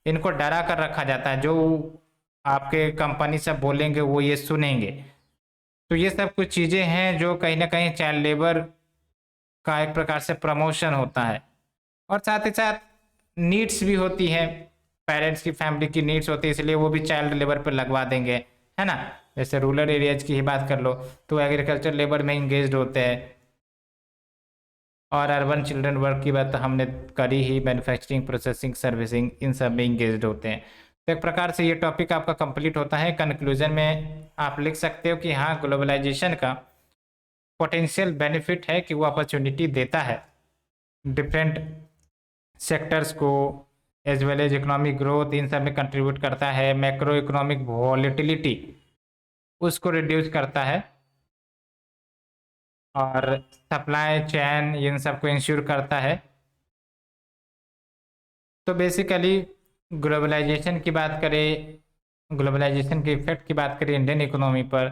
A: इनको डरा कर रखा जाता है, जो आपके कंपनी सब बोलेंगे वो ये सुनेंगे। तो ये सब कुछ चीज़ें हैं जो कहीं ना कहीं चाइल्ड लेबर का एक प्रकार से प्रमोशन होता है। और साथ ही साथ नीड्स भी होती है, पेरेंट्स की, फैमिली की नीड्स होती है, इसलिए वो भी चाइल्ड लेबर पर लगवा देंगे, है ना। जैसे रूरल एरियाज की ही बात कर लो तो एग्रीकल्चर लेबर में इंगेज होते हैं, और अर्बन चिल्ड्रन वर्क की बात तो हमने करी ही, मैन्युफैक्चरिंग, प्रोसेसिंग, सर्विसिंग, इन सब में इंगेज होते हैं। तो एक प्रकार से ये टॉपिक आपका कंप्लीट होता है। कंक्लूजन में आप लिख सकते हो कि हाँ, ग्लोबलाइजेशन का पोटेंशियल बेनिफिट है कि वो अपॉर्चुनिटी देता है डिफरेंट सेक्टर्स को, as well as economic growth, इन सब में कंट्रीब्यूट करता है। मैक्रो इकोनॉमिक वॉलेटिलिटी उसको रिड्यूस करता है, और सप्लाई चेन इन सब को इंश्योर करता है। तो बेसिकली ग्लोबलाइजेशन की बात करें, ग्लोबलाइजेशन के इफेक्ट की बात करें इंडियन इकोनॉमी पर,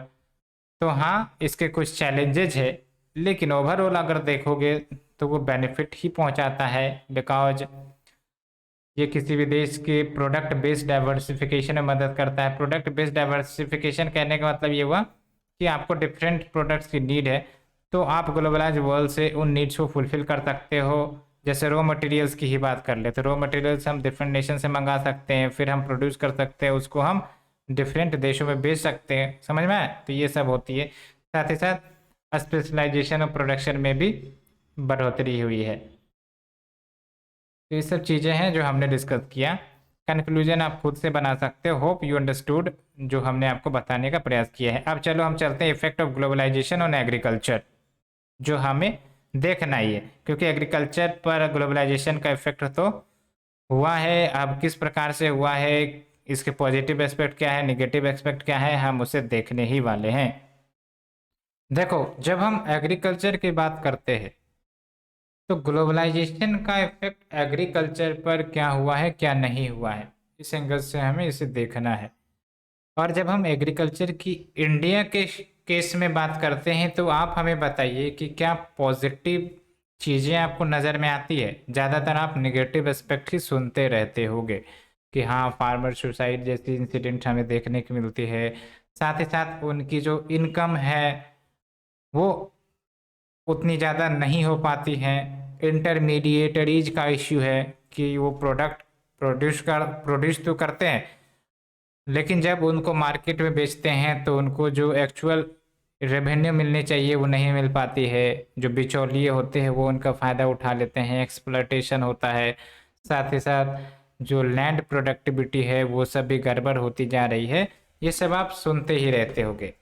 A: तो हाँ, इसके कुछ चैलेंजेज है, लेकिन ओवरऑल अगर देखोगे तो वो बेनिफिट ही पहुंचाता है, बिकॉज ये किसी भी देश के प्रोडक्ट बेस्ड डाइवर्सिफिकेशन में मदद करता है। प्रोडक्ट बेस्ड डाइवर्सिफिकेशन कहने का मतलब ये हुआ कि आपको डिफरेंट प्रोडक्ट्स की नीड है, तो आप ग्लोबलाइज वर्ल्ड से उन नीड्स को फुलफिल कर सकते हो। जैसे रॉ मटेरियल्स की ही बात कर ले, तो रॉ मटेरियल्स हम डिफरेंट नेशन से मंगा सकते हैं, फिर हम प्रोड्यूस कर सकते हैं, उसको हम डिफरेंट देशों में बेच सकते हैं, समझ में आए? तो ये सब होती है। साथ ही साथ स्पेशलाइजेशन और प्रोडक्शन में भी बढ़ोतरी हुई है। तो ये सब चीज़ें हैं जो हमने डिस्कस किया। कंक्लूजन आप खुद से बना सकते हो। होप यू अंडरस्टूड जो हमने आपको बताने का प्रयास किया है। अब चलो हम चलते हैं effect of globalization on agriculture, जो हमें देखना ही है, क्योंकि एग्रीकल्चर पर ग्लोबलाइजेशन का इफेक्ट तो हुआ है। अब किस प्रकार से हुआ है, इसके पॉजिटिव एस्पेक्ट क्या है, निगेटिव एस्पेक्ट क्या है, हम उसे देखने ही वाले हैं। देखो, जब हम एग्रीकल्चर की बात करते हैं तो ग्लोबलाइजेशन का इफेक्ट एग्रीकल्चर पर क्या हुआ है, क्या नहीं हुआ है, इस एंगल से हमें इसे देखना है। और जब हम एग्रीकल्चर की इंडिया के केस में बात करते हैं तो आप हमें बताइए कि क्या पॉजिटिव चीज़ें आपको नज़र में आती है? ज़्यादातर आप नेगेटिव एस्पेक्ट ही सुनते रहते होंगे कि हाँ, फार्मर सुसाइड जैसी इंसिडेंट हमें देखने की मिलती है। साथ ही साथ उनकी जो इनकम है वो उतनी ज़्यादा नहीं हो पाती हैं। इंटरमीडिएटरीज का इश्यू है कि वो प्रोडक्ट प्रोड्यूस तो करते हैं, लेकिन जब उनको मार्केट में बेचते हैं तो उनको जो एक्चुअल रेवेन्यू मिलनी चाहिए वो नहीं मिल पाती है। जो बिचौलिए होते हैं वो उनका फ़ायदा उठा लेते हैं, एक्सप्लॉयटेशन होता है। साथ ही साथ जो लैंड प्रोडक्टिविटी है वो सब भी गड़बड़ होती जा रही है। ये सब आप सुनते ही रहते होंगे।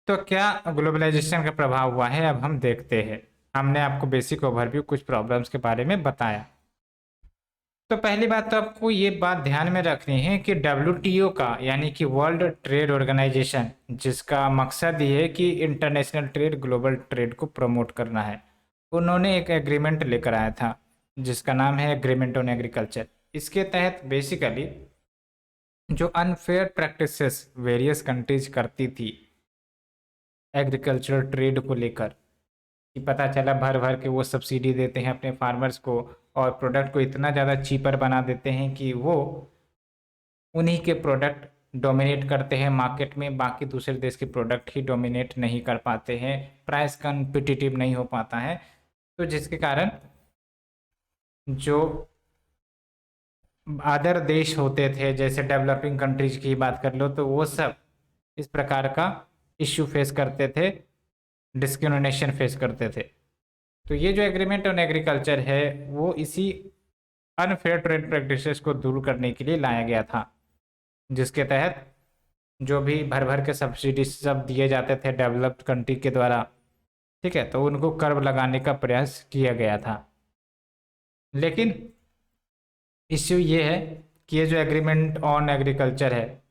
A: तो क्या ग्लोबलाइजेशन का प्रभाव हुआ है, अब हम देखते हैं। हमने आपको बेसिक ओवरव्यू कुछ प्रॉब्लम्स के बारे में बताया। तो पहली बात तो आपको ये बात ध्यान में रखनी है कि WTO का, यानी कि वर्ल्ड ट्रेड ऑर्गेनाइजेशन, जिसका मकसद ये है कि इंटरनेशनल ट्रेड, ग्लोबल ट्रेड को प्रमोट करना है, उन्होंने एक एग्रीमेंट लेकर आया था जिसका नाम है एग्रीमेंट ऑन एग्रीकल्चर। इसके तहत बेसिकली जो अनफेयर प्रैक्टिसेस वेरियस कंट्रीज करती थी एग्रीकल्चरल ट्रेड को लेकर, कि पता चला भर भर के वो सब्सिडी देते हैं अपने फार्मर्स को और प्रोडक्ट को इतना ज़्यादा चीपर बना देते हैं कि वो उन्हीं के प्रोडक्ट डोमिनेट करते हैं मार्केट में, बाकी दूसरे देश के प्रोडक्ट ही डोमिनेट नहीं कर पाते हैं, प्राइस कॉम्पिटिटिव नहीं हो पाता है। तो जिसके कारण जो अदर देश होते थे, जैसे डेवलपिंग कंट्रीज की बात कर लो, तो वो सब इस प्रकार का इश्यू फेस करते थे, डिस्क्रिमिनेशन फेस करते थे। तो ये जो एग्रीमेंट ऑन एग्रीकल्चर है वो इसी अनफेयर ट्रेड प्रैक्टिसेस को दूर करने के लिए लाया गया था, जिसके तहत जो भी भर भर के सब्सिडी सब दिए जाते थे डेवलप्ड कंट्री के द्वारा, ठीक है, तो उनको कर्व लगाने का प्रयास किया गया था। लेकिन इश्यू ये है कि ये जो एग्रीमेंट ऑन एग्रीकल्चर है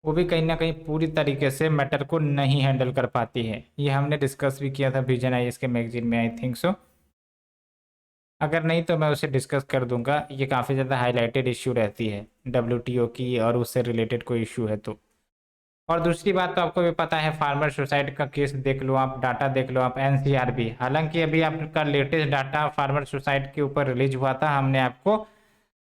A: वो भी कहीं ना कहीं पूरी तरीके से मैटर को नहीं हैंडल कर पाती है। ये हमने डिस्कस भी किया था विजन आईएएस के मैगजीन में, आई थिंक सो। अगर नहीं तो मैं उसे डिस्कस कर दूंगा। ये काफ़ी ज़्यादा हाईलाइटेड इश्यू रहती है डब्ल्यूटीओ की, और उससे रिलेटेड कोई इश्यू है तो। और दूसरी बात तो आपको भी पता है, फार्मर सुसाइड का केस देख लो आप, डाटा देख लो आप, एनसीआरबी। हालांकि अभी आपका लेटेस्ट डाटा फार्मर सुसाइड के ऊपर रिलीज हुआ था, हमने आपको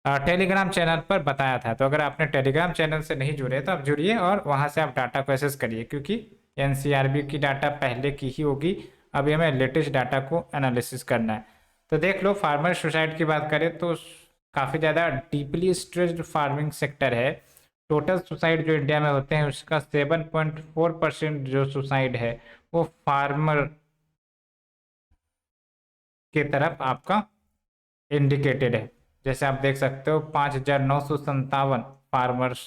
A: टेलीग्राम चैनल पर बताया था। तो अगर आपने टेलीग्राम चैनल से नहीं जुड़े तो आप जुड़िए और वहाँ से आप डाटा को एक्सेस करिए, क्योंकि एनसीआरबी की डाटा पहले की ही होगी, अभी हमें लेटेस्ट डाटा को एनालिसिस करना है। तो देख लो, फार्मर सुसाइड की बात करें तो काफ़ी ज़्यादा डीपली स्ट्रेस्ड फार्मिंग सेक्टर है। टोटल सुसाइड जो इंडिया में होते हैं उसका 7.4% जो सुसाइड है वो फार्मर के तरफ आपका इंडिकेटेड है। जैसे आप देख सकते हो 5,957 फार्मर्स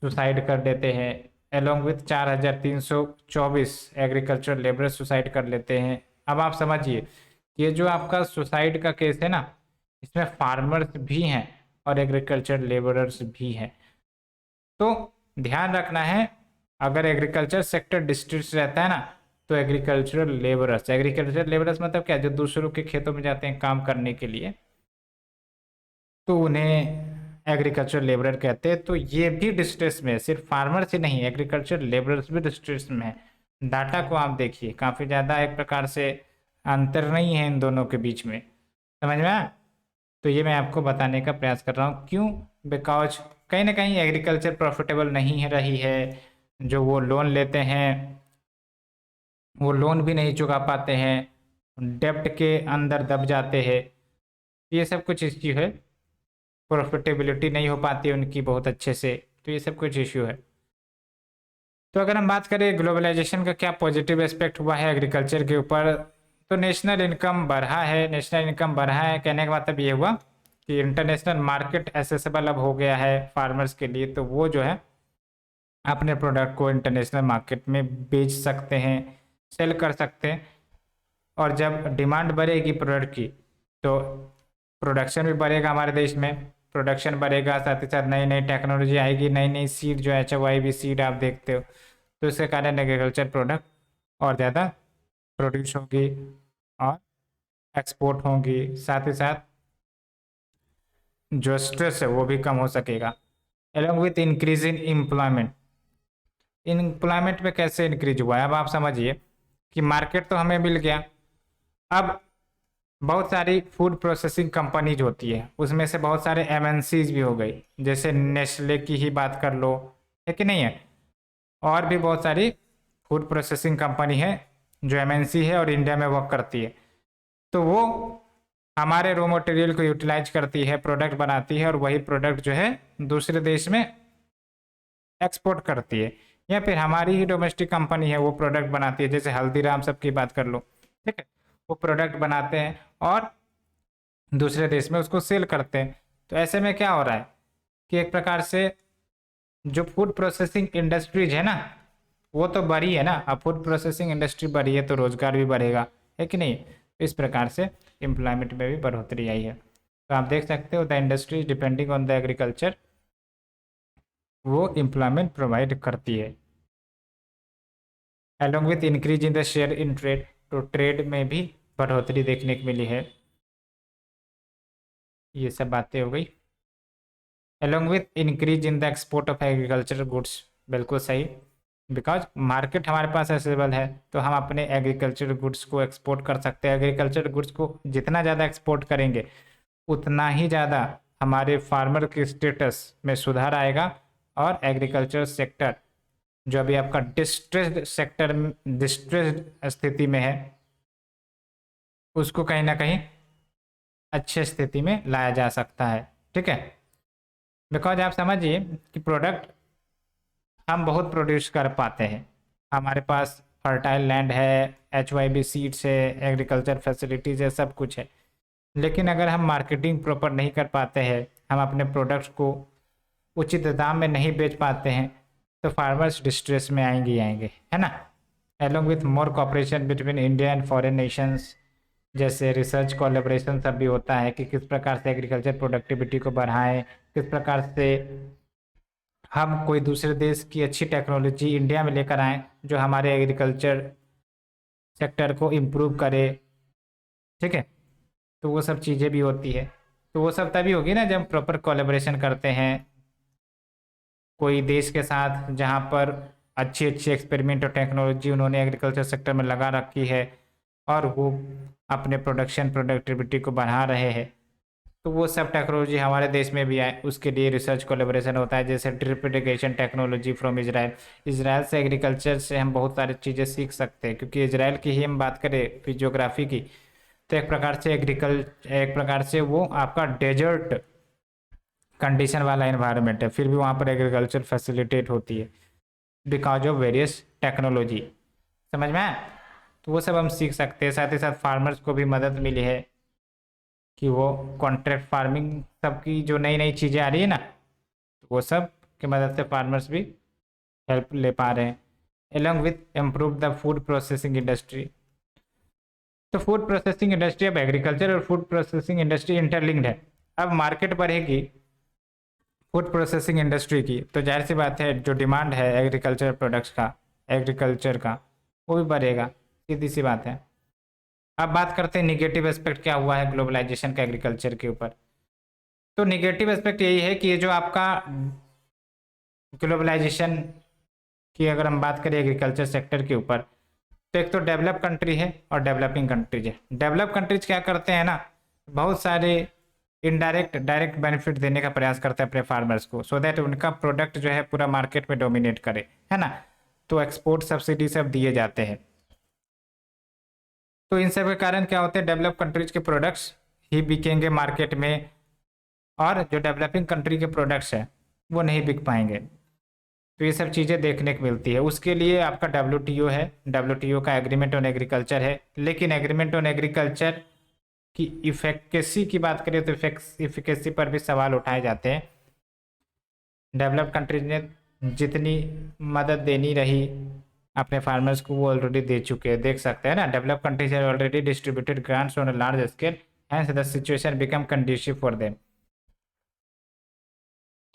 A: सुसाइड कर लेते हैं, along with 4,324 agriculture labour suicide कर लेते हैं। अब आप समझिए कि ये जो आपका सुसाइड का केस है ना, इसमें फार्मर्स भी हैं और एग्रीकल्चर लेबरर्स भी हैं। तो ध्यान रखना है, अगर एग्रीकल्चर सेक्टर डिस्ट्रिक्ट रहता है ना, तो एग्रीकल्चर लेबरर्स मतलब क्या, जो दूसरों के खेतों में जाते हैं काम करने के लिए, तो उन्हें एग्रीकल्चर लेबरर कहते हैं। तो ये भी डिस्ट्रेस में है, सिर्फ फार्मर से नहीं, एग्रीकल्चर लेबरर्स भी डिस्ट्रेस में है। डाटा को आप देखिए, काफ़ी ज़्यादा एक प्रकार से अंतर नहीं है इन दोनों के बीच में, समझ में आया? तो ये मैं आपको बताने का प्रयास कर रहा हूँ। क्यों? बिकॉज कहीं ना कहीं एग्रीकल्चर प्रॉफिटेबल नहीं है रही है। जो वो लोन लेते हैं वो लोन भी नहीं चुका पाते हैं, डेब्ट के अंदर दब जाते हैं, ये सब कुछ इश्यू है। प्रॉफिटेबिलिटी नहीं हो पाती उनकी बहुत अच्छे से, तो ये सब कुछ इश्यू है। तो अगर हम बात करें ग्लोबलाइजेशन का क्या पॉजिटिव एस्पेक्ट हुआ है एग्रीकल्चर के ऊपर, तो नेशनल इनकम बढ़ा है। नेशनल इनकम बढ़ा है कहने का मतलब ये हुआ कि इंटरनेशनल मार्केट एसेसिबल अब हो गया है फार्मर्स के लिए, तो वो जो है अपने प्रोडक्ट को इंटरनेशनल मार्केट में बेच सकते हैं, सेल कर सकते हैं। और जब डिमांड बढ़ेगी प्रोडक्ट की तो प्रोडक्शन भी बढ़ेगा, हमारे देश में प्रोडक्शन बढ़ेगा, साथ ही साथ नई नई टेक्नोलॉजी आएगी, नई नई सीड जो HYB सीड आप देखते हो, तो इसके कारण एग्रीकल्चर प्रोडक्ट और ज़्यादा प्रोड्यूस होगी और एक्सपोर्ट होंगी। साथ ही साथ जो स्ट्रेस है वो भी कम हो सकेगा। Along with increase in employment. Employment में कैसे इंक्रीज हुआ है, अब आप समझिए कि मार्केट तो हमें मिल गया, अब बहुत सारी फूड प्रोसेसिंग कंपनीज होती है, उसमें से बहुत सारे MNCs भी हो गई, जैसे नेस्ले की ही बात कर लो, है कि नहीं है? और भी बहुत सारी फूड प्रोसेसिंग कंपनी है जो MNC है और इंडिया में वर्क करती है। तो वो हमारे रॉ मटेरियल को यूटिलाइज करती है, प्रोडक्ट बनाती है, और वही प्रोडक्ट जो है दूसरे देश में एक्सपोर्ट करती है। या फिर हमारी ही डोमेस्टिक कंपनी है वो प्रोडक्ट बनाती है, जैसे हल्दीराम सब की बात कर लो, ठीक है, वो प्रोडक्ट बनाते हैं और दूसरे देश में उसको सेल करते हैं। तो ऐसे में क्या हो रहा है कि एक प्रकार से जो फूड प्रोसेसिंग इंडस्ट्रीज है ना वो तो बढ़ी है ना, अब फूड प्रोसेसिंग इंडस्ट्री बढ़ी है तो रोजगार भी बढ़ेगा, है कि नहीं? इस प्रकार से एम्प्लॉयमेंट में भी बढ़ोतरी आई है। तो आप देख सकते हो the industry depending on the agriculture, वो एम्प्लॉयमेंट प्रोवाइड करती है। Along with increase in the share in trade, तो ट्रेड में भी बढ़ोतरी देखने को मिली है। ये सब बातें हो गई। Along with increase in the export of agriculture goods, बिल्कुल सही। बिकॉज मार्केट हमारे पास अवेलेबल है, तो हम अपने एग्रीकल्चर गुड्स को एक्सपोर्ट कर सकते हैं। एग्रीकल्चर गुड्स को जितना ज़्यादा एक्सपोर्ट करेंगे उतना ही ज़्यादा हमारे फार्मर के स्टेटस में सुधार आएगा, और एग्रीकल्चर सेक्टर जो अभी आपका डिस्ट्रेस्ड स्थिति में है उसको कहीं ना कहीं अच्छे स्थिति में लाया जा सकता है। ठीक है, बिकॉज आप समझिए कि प्रोडक्ट हम बहुत प्रोड्यूस कर पाते हैं, हमारे पास फर्टाइल लैंड है, HYB सीड्स है, एग्रीकल्चर फैसिलिटीज़ है, सब कुछ है, लेकिन अगर हम मार्केटिंग प्रॉपर नहीं कर पाते हैं, हम अपने प्रोडक्ट्स को उचित दाम में नहीं बेच पाते हैं, तो फार्मर्स डिस्ट्रेस में आएंगे ही आएंगे, है ना। Along with more cooperation between India and foreign Nations, जैसे रिसर्च कोलैबोरेशन सब भी होता है कि किस प्रकार से एग्रीकल्चर प्रोडक्टिविटी को बढ़ाएं, किस प्रकार से हम कोई दूसरे देश की अच्छी टेक्नोलॉजी इंडिया में लेकर आएँ जो हमारे एग्रीकल्चर सेक्टर को इम्प्रूव करे। ठीक है, तो वो सब चीज़ें भी होती है, तो वो सब तभी होगी ना जब प्रॉपर कोलैबोरेशन करते हैं कोई देश के साथ जहाँ पर अच्छी अच्छी एक्सपेरिमेंट और टेक्नोलॉजी उन्होंने एग्रीकल्चर सेक्टर में लगा रखी है और वो अपने प्रोडक्टिविटी को बढ़ा रहे हैं, तो वो सब टेक्नोलॉजी हमारे देश में भी आए, उसके लिए रिसर्च कोलैबोरेशन होता है। जैसे drip irrigation technology from Israel, Israel से एग्रीकल्चर से हम बहुत सारी चीज़ें सीख सकते हैं, क्योंकि इजराइल की ही हम बात करें फिजियोग्राफी की, तो एक प्रकार से वो आपका डेजर्ट कंडीशन वाला इन्वायरमेंट है, फिर भी वहाँ पर एग्रीकल्चर फैसिलिटेट होती है बिकॉज ऑफ वेरियस टेक्नोलॉजी। समझ में आया? तो वो सब हम सीख सकते हैं। साथ ही साथ फार्मर्स को भी मदद मिली है कि वो कॉन्ट्रैक्ट फार्मिंग सबकी जो नई नई चीज़ें आ रही है ना, तो वो सब की मदद से फार्मर्स भी हेल्प ले पा रहे हैं। Along with improve the food processing industry, तो फूड प्रोसेसिंग इंडस्ट्री, अब एग्रीकल्चर और फूड प्रोसेसिंग इंडस्ट्री इंटरलिंक्ड है। अब मार्केट बढ़ेगी फूड प्रोसेसिंग इंडस्ट्री की, तो जाहिर सी बात है जो डिमांड है एग्रीकल्चर प्रोडक्ट्स का, एग्रीकल्चर का, वो भी बढ़ेगा, सीधी सी बात है। अब बात करते हैं निगेटिव एस्पेक्ट क्या हुआ है ग्लोबलाइजेशन का एग्रीकल्चर के ऊपर। तो निगेटिव एस्पेक्ट यही है कि ये जो आपका ग्लोबलाइजेशन की अगर हम बात करें एग्रीकल्चर सेक्टर के ऊपर, तो एक तो डेवलप कंट्री है और डेवलपिंग कंट्रीज है। डेवलप कंट्रीज क्या करते हैं ना, बहुत सारे इनडायरेक्ट डायरेक्ट बेनिफिट देने का प्रयास करते हैं अपने फार्मर्स को, सो दैट उनका प्रोडक्ट जो है पूरा मार्केट में डोमिनेट करे, है ना। तो एक्सपोर्ट सब्सिडी सब दिए जाते हैं, तो इन सब के कारण क्या होते हैं, डेवलप कंट्रीज के प्रोडक्ट्स ही बिकेंगे मार्केट में, और जो डेवलपिंग कंट्री के प्रोडक्ट्स हैं वो नहीं बिक पाएंगे। तो ये सब चीज़ें देखने को मिलती है। उसके लिए आपका WTO है, WTO का एग्रीमेंट ऑन एग्रीकल्चर है, लेकिन एग्रीमेंट ऑन एग्रीकल्चर की इफेक्केसी की बात करें तो इफिकेसी पर भी सवाल उठाए जाते हैं। डेवलप कंट्रीज ने जितनी मदद देनी रही अपने फार्मर्स को वो ऑलरेडी दे चुके हैं, देख सकते हैं ना। Develop countries have already distributed grants on a large scale hence the situation become conducive for them.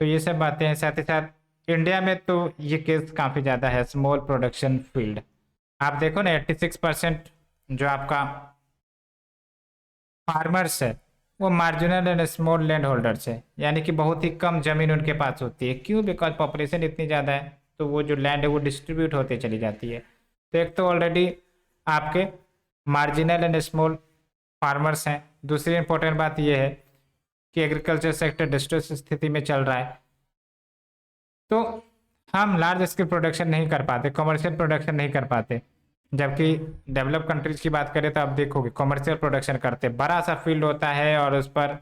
A: तो ये सब बातें हैं। साथ ही साथ इंडिया में तो ये केस काफ़ी ज़्यादा है, स्मॉल प्रोडक्शन फील्ड। आप देखो ना 86% जो आपका फार्मर्स है वो marginal and small land holders है, यानी कि बहुत ही कम ज़मीन उनके पास होती है। क्यों? बिकॉज पॉपुलेशन इतनी ज़्यादा है, तो वो जो लैंड है वो डिस्ट्रीब्यूट होते चली जाती है। तो एक तो ऑलरेडी आपके मार्जिनल एंड स्मॉल फार्मर्स हैं। दूसरी इंपॉर्टेंट बात यह है कि एग्रीकल्चर सेक्टर डिस्ट्रेस स्थिति में चल रहा है, तो हम लार्ज स्केल प्रोडक्शन नहीं कर पाते, कमर्शियल प्रोडक्शन नहीं कर पाते। जबकि डेवलप कंट्रीज की बात करें तो आप देखोगे कमर्शियल प्रोडक्शन करते, बड़ा सा फील्ड होता है और उस पर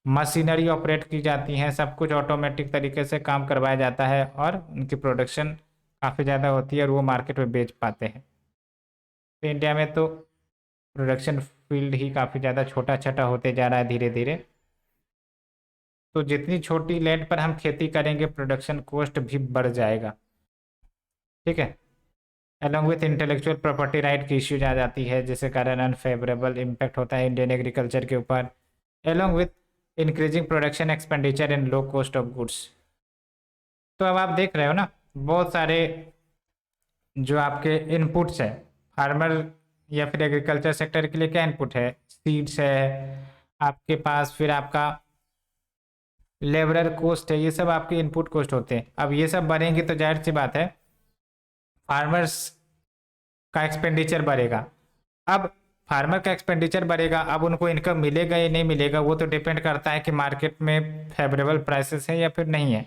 A: मशीनरी ऑपरेट की जाती हैं, सब कुछ ऑटोमेटिक तरीके से काम करवाया जाता है और उनकी प्रोडक्शन काफ़ी ज़्यादा होती है और वो मार्केट में बेच पाते हैं। तो इंडिया में तो प्रोडक्शन फील्ड ही काफ़ी ज़्यादा छोटा छोटा होते जा रहा है धीरे धीरे। तो जितनी छोटी लैंड पर हम खेती करेंगे प्रोडक्शन कॉस्ट भी बढ़ जाएगा। ठीक है, along with intellectual property right की इश्यूज आ जाती है, जिसके कारण अनफेवरेबल इम्पैक्ट होता है इंडियन एग्रीकल्चर के ऊपर, along with increasing production expenditure and low cost of goods. तो अब आप देख रहे हो ना, बहुत सारे जो आपके इनपुट्स है फार्मर या फिर एग्रीकल्चर सेक्टर के लिए क्या इनपुट है, सीड्स है आपके पास, फिर आपका लेबरर कॉस्ट है, ये सब आपके इनपुट कॉस्ट होते हैं। अब ये सब बढ़ेंगे तो जाहिर सी बात है फार्मर्स का एक्सपेंडिचर बढ़ेगा। अब फार्मर का एक्सपेंडिचर बढ़ेगा, अब उनको इनकम मिलेगा या नहीं मिलेगा वो तो डिपेंड करता है कि मार्केट में फेवरेबल प्राइसेस है या फिर नहीं है।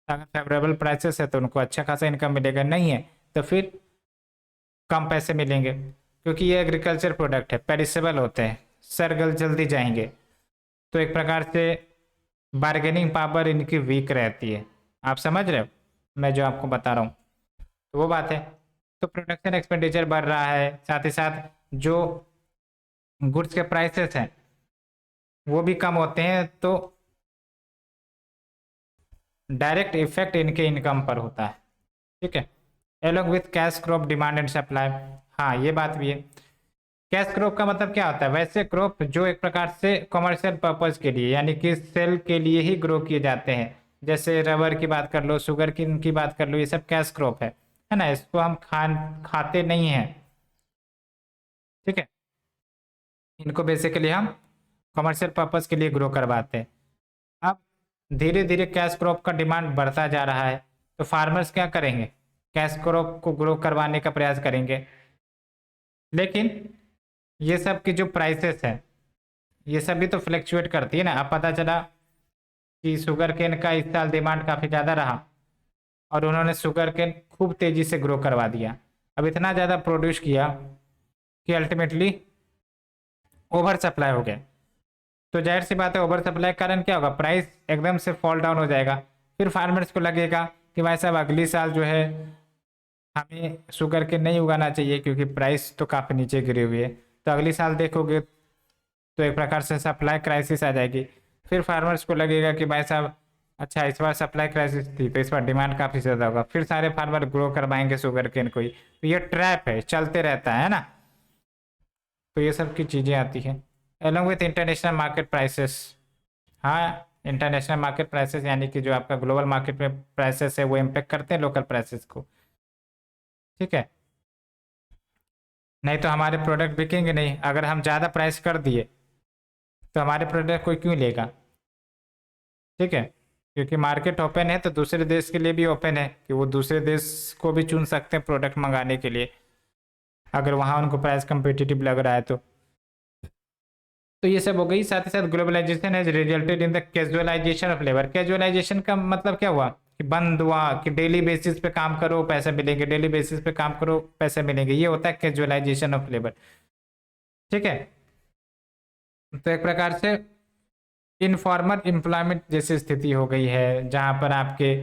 A: अगर फेवरेबल प्राइसेस है तो उनको अच्छा खासा इनकम मिलेगा, नहीं है तो फिर कम पैसे मिलेंगे, क्योंकि ये एग्रीकल्चर प्रोडक्ट है, पेरिसेबल होते हैं, सरगल जल्दी जाएंगे। तो एक प्रकार से बार्गेनिंग पावर इनकी वीक रहती है। आप समझ रहे हो मैं जो आपको बता रहा हूँ, तो वो बात है। तो प्रोडक्शन एक्सपेंडिचर बढ़ रहा है, साथ ही साथ जो गुड्स के प्राइसेस हैं वो भी कम होते हैं, तो डायरेक्ट इफेक्ट इनके इनकम पर होता है। ठीक है, along with cash crop demand and supply. हाँ ये बात भी है। कैश क्रॉप का मतलब क्या होता है? वैसे क्रॉप जो एक प्रकार से कमर्शियल पर्पज के लिए यानी कि सेल के लिए ही ग्रो किए जाते हैं, जैसे रबर की बात कर लो, शुगर की बात कर लो, ये सब कैश क्रॉप है ना। इसको हम खाते नहीं हैं। ठीक है, इनको बेसिकली हम कमर्शियल पर्पज के लिए ग्रो करवाते हैं। अब धीरे धीरे कैश क्रॉप का डिमांड बढ़ता जा रहा है, तो फार्मर्स क्या करेंगे? कैश क्रॉप को ग्रो करवाने का प्रयास करेंगे, लेकिन ये सब की जो प्राइसेस है ये सब भी तो फ्लक्चुएट करती है ना। अब पता चला कि शुगर केन का इस साल डिमांड काफ़ी ज़्यादा रहा और उन्होंने शुगर केन खूब तेज़ी से ग्रो करवा दिया। अब इतना ज़्यादा प्रोड्यूस किया कि अल्टीमेटली ओवर सप्लाई हो गया। तो जाहिर सी बात है ओवर सप्लाई के कारण क्या होगा? प्राइस एकदम से फॉल डाउन हो जाएगा। फिर फार्मर्स को लगेगा कि भाई साहब अगली साल जो है हमें शुगर केन नहीं उगाना चाहिए, क्योंकि प्राइस तो काफ़ी नीचे गिरी हुई है। तो अगली साल देखोगे तो एक प्रकार से सप्लाई क्राइसिस आ जाएगी। फिर फार्मर्स को लगेगा कि भाई साहब अच्छा इस बार सप्लाई क्राइसिस थी तो इस बार डिमांड काफ़ी ज़्यादा होगा, फिर सारे फार्मर ग्रो करवाएंगे शुगर केन को ही। तो ये ट्रैप है, चलते रहता है ना। तो ये सब की चीज़ें आती हैं along with international market prices. हाँ, इंटरनेशनल मार्केट प्राइसेस यानी कि जो आपका ग्लोबल मार्केट में प्राइसेस है वो इम्पेक्ट करते हैं लोकल प्राइसेस को। ठीक है, नहीं तो हमारे प्रोडक्ट बिकेंगे नहीं। अगर हम ज़्यादा प्राइस कर दिए तो हमारे प्रोडक्ट कोई क्यों लेगा? ठीक है, क्योंकि मार्केट ओपन है तो दूसरे देश के लिए भी ओपन है कि वो दूसरे देश को भी चुन सकते हैं प्रोडक्ट मंगाने के लिए, अगर वहाँ उनको प्राइस कम्पिटिटिव लग रहा है तो ये सब हो गई। साथ ही साथ globalization has resulted in the casualization of labour. Casualization का मतलब क्या हुआ कि बंद हुआ कि डेली बेसिस पे काम करो पैसे मिलेंगे, डेली बेसिस पे काम करो पैसे मिलेंगे, ये होता है कैजुअलाइजेशन ऑफ लेबर। ठीक है, तो एक प्रकार से इनफॉर्मल एम्प्लॉयमेंट जैसी स्थिति हो गई है, जहाँ पर आपके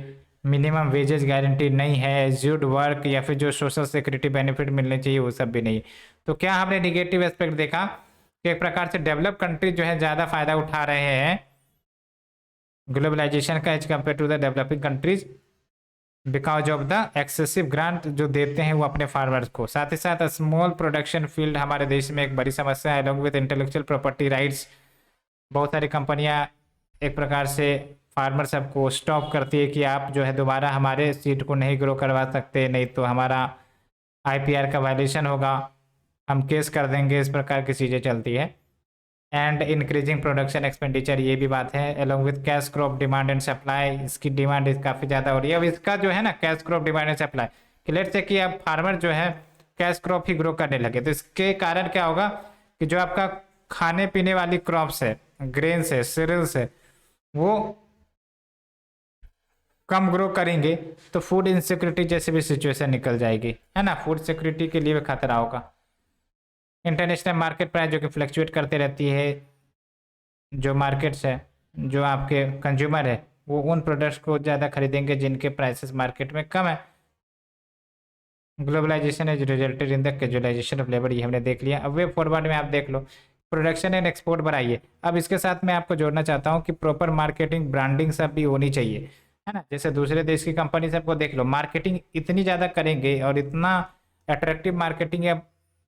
A: मिनिमम वेजेस गारंटी नहीं है, एज्यूर्ड वर्क या फिर जो सोशल सिक्योरिटी बेनिफिट मिलने चाहिए वो सब भी नहीं। तो क्या हमने निगेटिव एस्पेक्ट देखा कि एक प्रकार से डेवलप कंट्री जो है ज़्यादा फायदा उठा रहे हैं ग्लोबलाइजेशन का as compare to the developing countries, because of the excessive grant जो देते हैं वो अपने फार्मर्स को। साथ ही साथ स्मॉल प्रोडक्शन फील्ड हमारे देश में एक बड़ी समस्या है, along with intellectual property rights. बहुत सारी कंपनियां एक प्रकार से फार्मर सबको स्टॉप करती है कि आप जो है दोबारा हमारे सीड को नहीं ग्रो करवा सकते, नहीं तो हमारा आईपीआर का वायलेशन होगा, हम केस कर देंगे, इस प्रकार की चीज़ें चलती है। एंड इंक्रीजिंग प्रोडक्शन एक्सपेंडिचर, ये भी बात है। Along with cash crop demand and supply, इसकी डिमांड काफ़ी ज़्यादा हो रही है। अब इसका जो है ना cash crop demand and supply, कि लेट्स से कि अब फार्मर जो है कैश क्रॉप ही ग्रो करने लगे, तो इसके कारण क्या होगा कि जो आपका खाने पीने वाली क्रॉप्स है, ग्रेन्स है, सीरियल्स है, वो कम ग्रो करेंगे, तो फूड इनसिक्योरिटी जैसी भी सिचुएशन निकल जाएगी, है ना। फूड सिक्योरिटी के लिए भी खतरा होगा। इंटरनेशनल मार्केट प्राइस जो कि फ्लक्चुएट करते रहती है, जो मार्केट्स है, जो आपके कंज्यूमर है वो उन प्रोडक्ट्स को ज़्यादा खरीदेंगे जिनके प्राइसेस मार्केट में कम है। Globalization is resulted in the casualization of labour, ये हमने देख लिया। अब वे फॉरवर्ड में आप देख लो, प्रोडक्शन एंड एक्सपोर्ट बढ़ाइए। अब इसके साथ मैं आपको जोड़ना चाहता हूँ कि प्रॉपर मार्केटिंग ब्रांडिंग सब भी होनी चाहिए, है ना। जैसे दूसरे देश की कंपनी सबको देख लो, मार्केटिंग इतनी ज़्यादा करेंगे और इतना अट्रैक्टिव मार्केटिंग या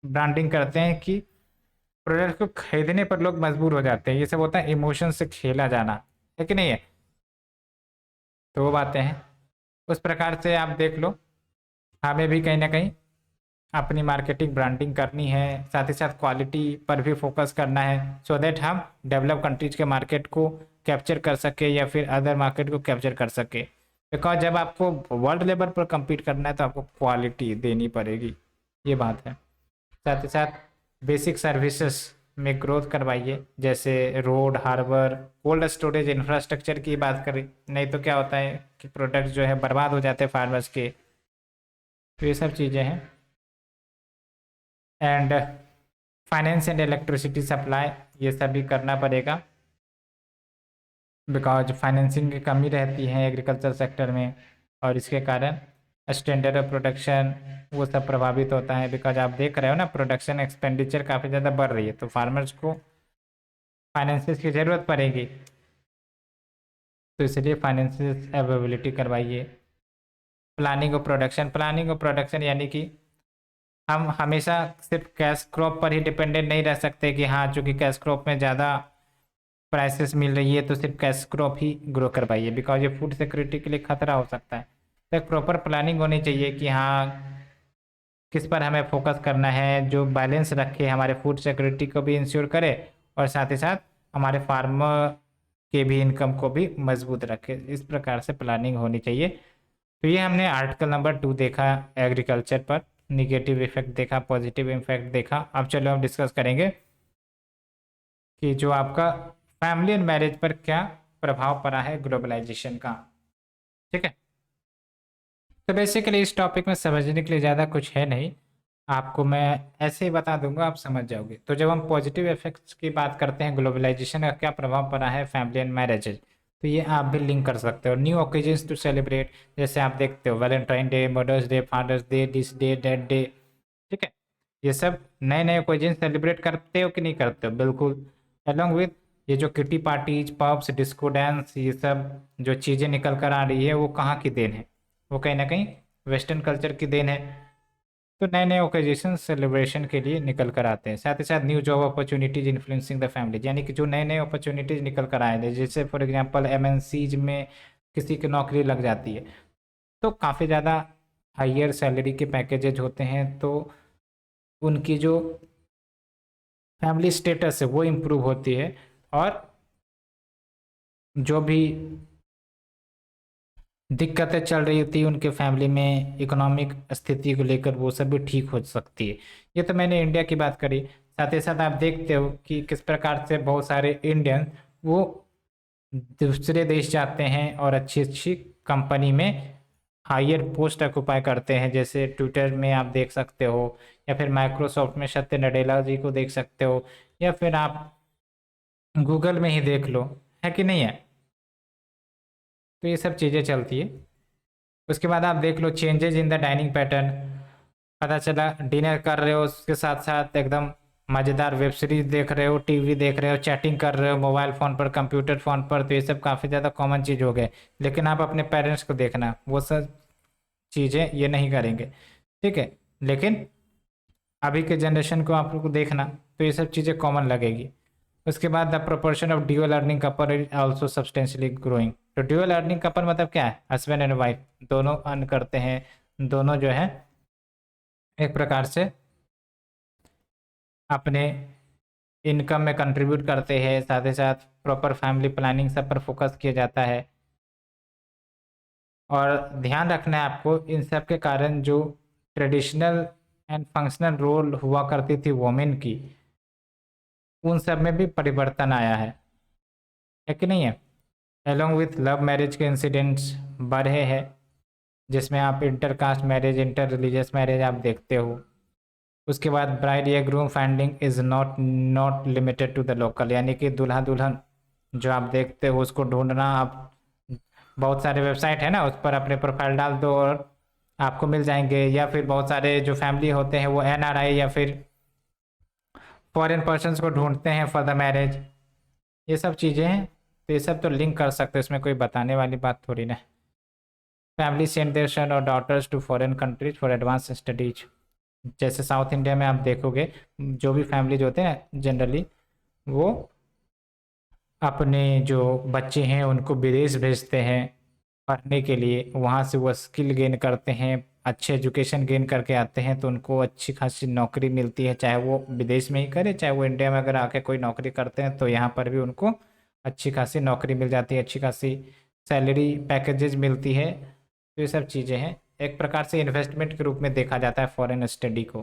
A: ब्रांडिंग करते हैं कि प्रोडक्ट को खरीदने पर लोग मजबूर हो जाते हैं। ये सब होता है इमोशन से खेला जाना, है कि नहीं है। तो वो बातें हैं, उस प्रकार से आप देख लो, हमें भी कहीं ना कहीं अपनी मार्केटिंग ब्रांडिंग करनी है, साथ ही साथ क्वालिटी पर भी फोकस करना है, सो दैट हम डेवलप कंट्रीज के मार्केट को कैप्चर कर सके या फिर अदर मार्केट को कैप्चर कर सके। बिकॉज जब आपको वर्ल्ड लेवल पर compete करना है तो आपको क्वालिटी देनी पड़ेगी, ये बात है। साथ ही साथ बेसिक सर्विसेज में ग्रोथ करवाइए, जैसे road, harbour, cold storage infrastructure की बात करें। नहीं तो क्या होता है कि प्रोडक्ट्स जो है बर्बाद हो जाते हैं फार्मर्स के। तो ये सब चीज़ें हैं। And finance and electricity supply, ये सब भी करना पड़ेगा, बिकॉज फाइनेंसिंग की कमी रहती है एग्रीकल्चर सेक्टर में, और इसके कारण स्टैंडर्ड ऑफ प्रोडक्शन वो सब प्रभावित होता है। बिकॉज आप देख रहे हो ना, प्रोडक्शन एक्सपेंडिचर काफ़ी ज़्यादा बढ़ रही है, तो फार्मर्स को फाइनेंसिस की ज़रूरत पड़ेगी, तो इसलिए फाइनेंसिस अवेलेबिलिटी करवाइए। प्लानिंग और प्रोडक्शन यानी कि हम हमेशा सिर्फ कैश क्रॉप पर ही डिपेंडेंट नहीं रह सकते कि हाँ चूँकि कैश क्रॉप में ज़्यादा प्राइसेस मिल रही है तो सिर्फ कैश क्रॉप ही ग्रो करवाइए, बिकॉज ये फूड सिक्योरिटी के लिए खतरा हो सकता है। तो एक प्रॉपर प्लानिंग होनी चाहिए कि हाँ किस पर हमें फोकस करना है, जो बैलेंस रखे, हमारे फूड सिक्योरिटी को भी इंश्योर करे और साथ ही साथ हमारे फार्मर के भी इनकम को भी मजबूत रखे। इस प्रकार से प्लानिंग होनी चाहिए। तो ये हमने आर्टिकल नंबर 2 देखा एग्रीकल्चर पर, निगेटिव इफेक्ट देखा, पॉजिटिव इफेक्ट देखा। अब चलो हम डिस्कस करेंगे कि जो आपका फैमिली एंड मैरिज पर क्या प्रभाव पड़ा है ग्लोबलाइजेशन का। ठीक है, तो बेसिकली इस टॉपिक में समझने के लिए ज़्यादा कुछ है नहीं, आपको मैं ऐसे ही बता दूंगा, आप समझ जाओगे। तो जब हम पॉजिटिव इफेक्ट्स की बात करते हैं, ग्लोबलाइजेशन का क्या प्रभाव पड़ा है फैमिली एंड मैरिजेज, तो ये आप भी लिंक कर सकते हो। न्यू ओकेजन्स टू सेलिब्रेट, जैसे आप देखते हो Valentine day, mother's day, father's day, this day, that day. ठीक है, ये सब नए नए ओकेजन सेलिब्रेट करते हो कि नहीं करते हो? बिल्कुल। अलॉन्ग विथ ये जो kitty parties, pubs, disco dance, ये सब जो चीज़ें निकल कर आ रही है, वो कहाँ की देन है? वो कहीं ना कहीं वेस्टर्न कल्चर की देन है। तो नए नए ओकेजन सेलिब्रेशन के लिए निकल कर आते हैं। साथ ही साथ new job opportunities influencing the family, यानी कि जो नए नए अपॉर्चुनिटीज निकल कर आए हैं, जैसे फॉर एग्जांपल एमएनसीज में किसी की नौकरी लग जाती है तो काफ़ी ज़्यादा हाइयर सैलरी के पैकेजेज होते हैं, तो उनकी जो फैमिली स्टेटस है वो इम्प्रूव होती है, और जो भी दिक्कतें चल रही होती है उनके फैमिली में इकोनॉमिक स्थिति को लेकर, वो सब भी ठीक हो सकती है। ये तो मैंने इंडिया की बात करी। साथ ही साथ आप देखते हो कि किस प्रकार से बहुत सारे इंडियन वो दूसरे देश जाते हैं और अच्छी अच्छी कंपनी में हायर पोस्ट ऑक्युपाई करते हैं, जैसे ट्विटर में आप देख सकते हो, या फिर माइक्रोसॉफ्ट में सत्य नडेला जी को देख सकते हो, या फिर आप गूगल में ही देख लो, है कि नहीं है? तो ये सब चीज़ें चलती है। उसके बाद आप देख लो changes in the dining pattern, पता चला डिनर कर रहे हो उसके साथ साथ एकदम मज़ेदार वेब सीरीज देख रहे हो, टीवी देख रहे हो, चैटिंग कर रहे हो मोबाइल फ़ोन पर, कंप्यूटर फ़ोन पर, तो ये सब काफ़ी ज़्यादा कॉमन चीज़ हो गए। लेकिन आप अपने पेरेंट्स को देखना, वो सब चीज़ें ये नहीं करेंगे। ठीक है, लेकिन अभी के जनरेशन को आप लोग को देखना तो ये सब चीज़ें कॉमन लगेगी। उसके बाद the proportion of dual earning couple is also substantially growing. तो ड्यूअल अर्निंग कपल मतलब क्या है? हस्बैंड एंड वाइफ दोनों अर्न करते हैं, दोनों जो है एक प्रकार से अपने इनकम में कंट्रीब्यूट करते हैं। साथ ही साथ प्रॉपर फैमिली प्लानिंग सब पर फोकस किया जाता है, और ध्यान रखना है आपको इन सब के कारण जो ट्रेडिशनल एंड फंक्शनल रोल हुआ करती थी वोमेन की, उन सब में भी परिवर्तन आया है कि नहीं है? एलोंग विथ लव मैरिज के इंसिडेंट्स बढ़े हैं, जिसमें आप intercaste marriage, inter religious marriage आप देखते हो। उसके बाद ब्राइड या groom finding is not limited to the local, यानी कि दूल्हा दुल्हन जो आप देखते हो उसको ढूंढना, आप बहुत सारे वेबसाइट है ना, उस पर अपने प्रोफाइल डाल दो और आपको मिल जाएंगे। या फिर बहुत सारे जो फैमिली होते हैं वो एनआरआई या फिर फॉरेन पर्सनस को ढूंढते हैं फॉर द मैरिज। ये सब चीज़ें हैं, तो ये सब तो लिंक कर सकते हैं, इसमें कोई बताने वाली बात थोड़ी ना। फैमिली सेंड देयर सन और daughters to foreign countries for advance studies, जैसे साउथ इंडिया में आप देखोगे जो भी फैमिलीज होते हैं जनरली वो अपने जो बच्चे हैं उनको विदेश भेजते हैं पढ़ने के लिए, वहाँ से वो स्किल गेन करते हैं, अच्छे एजुकेशन गेन करके आते हैं, तो उनको अच्छी खासी नौकरी मिलती है, चाहे वो विदेश में ही करे चाहे वो इंडिया में अगर आके कोई नौकरी करते हैं तो यहाँ पर भी उनको अच्छी खासी नौकरी मिल जाती है, अच्छी खासी सैलरी पैकेजेस मिलती है। तो ये सब चीज़ें हैं, एक प्रकार से इन्वेस्टमेंट के रूप में देखा जाता है फॉरेन स्टडी को।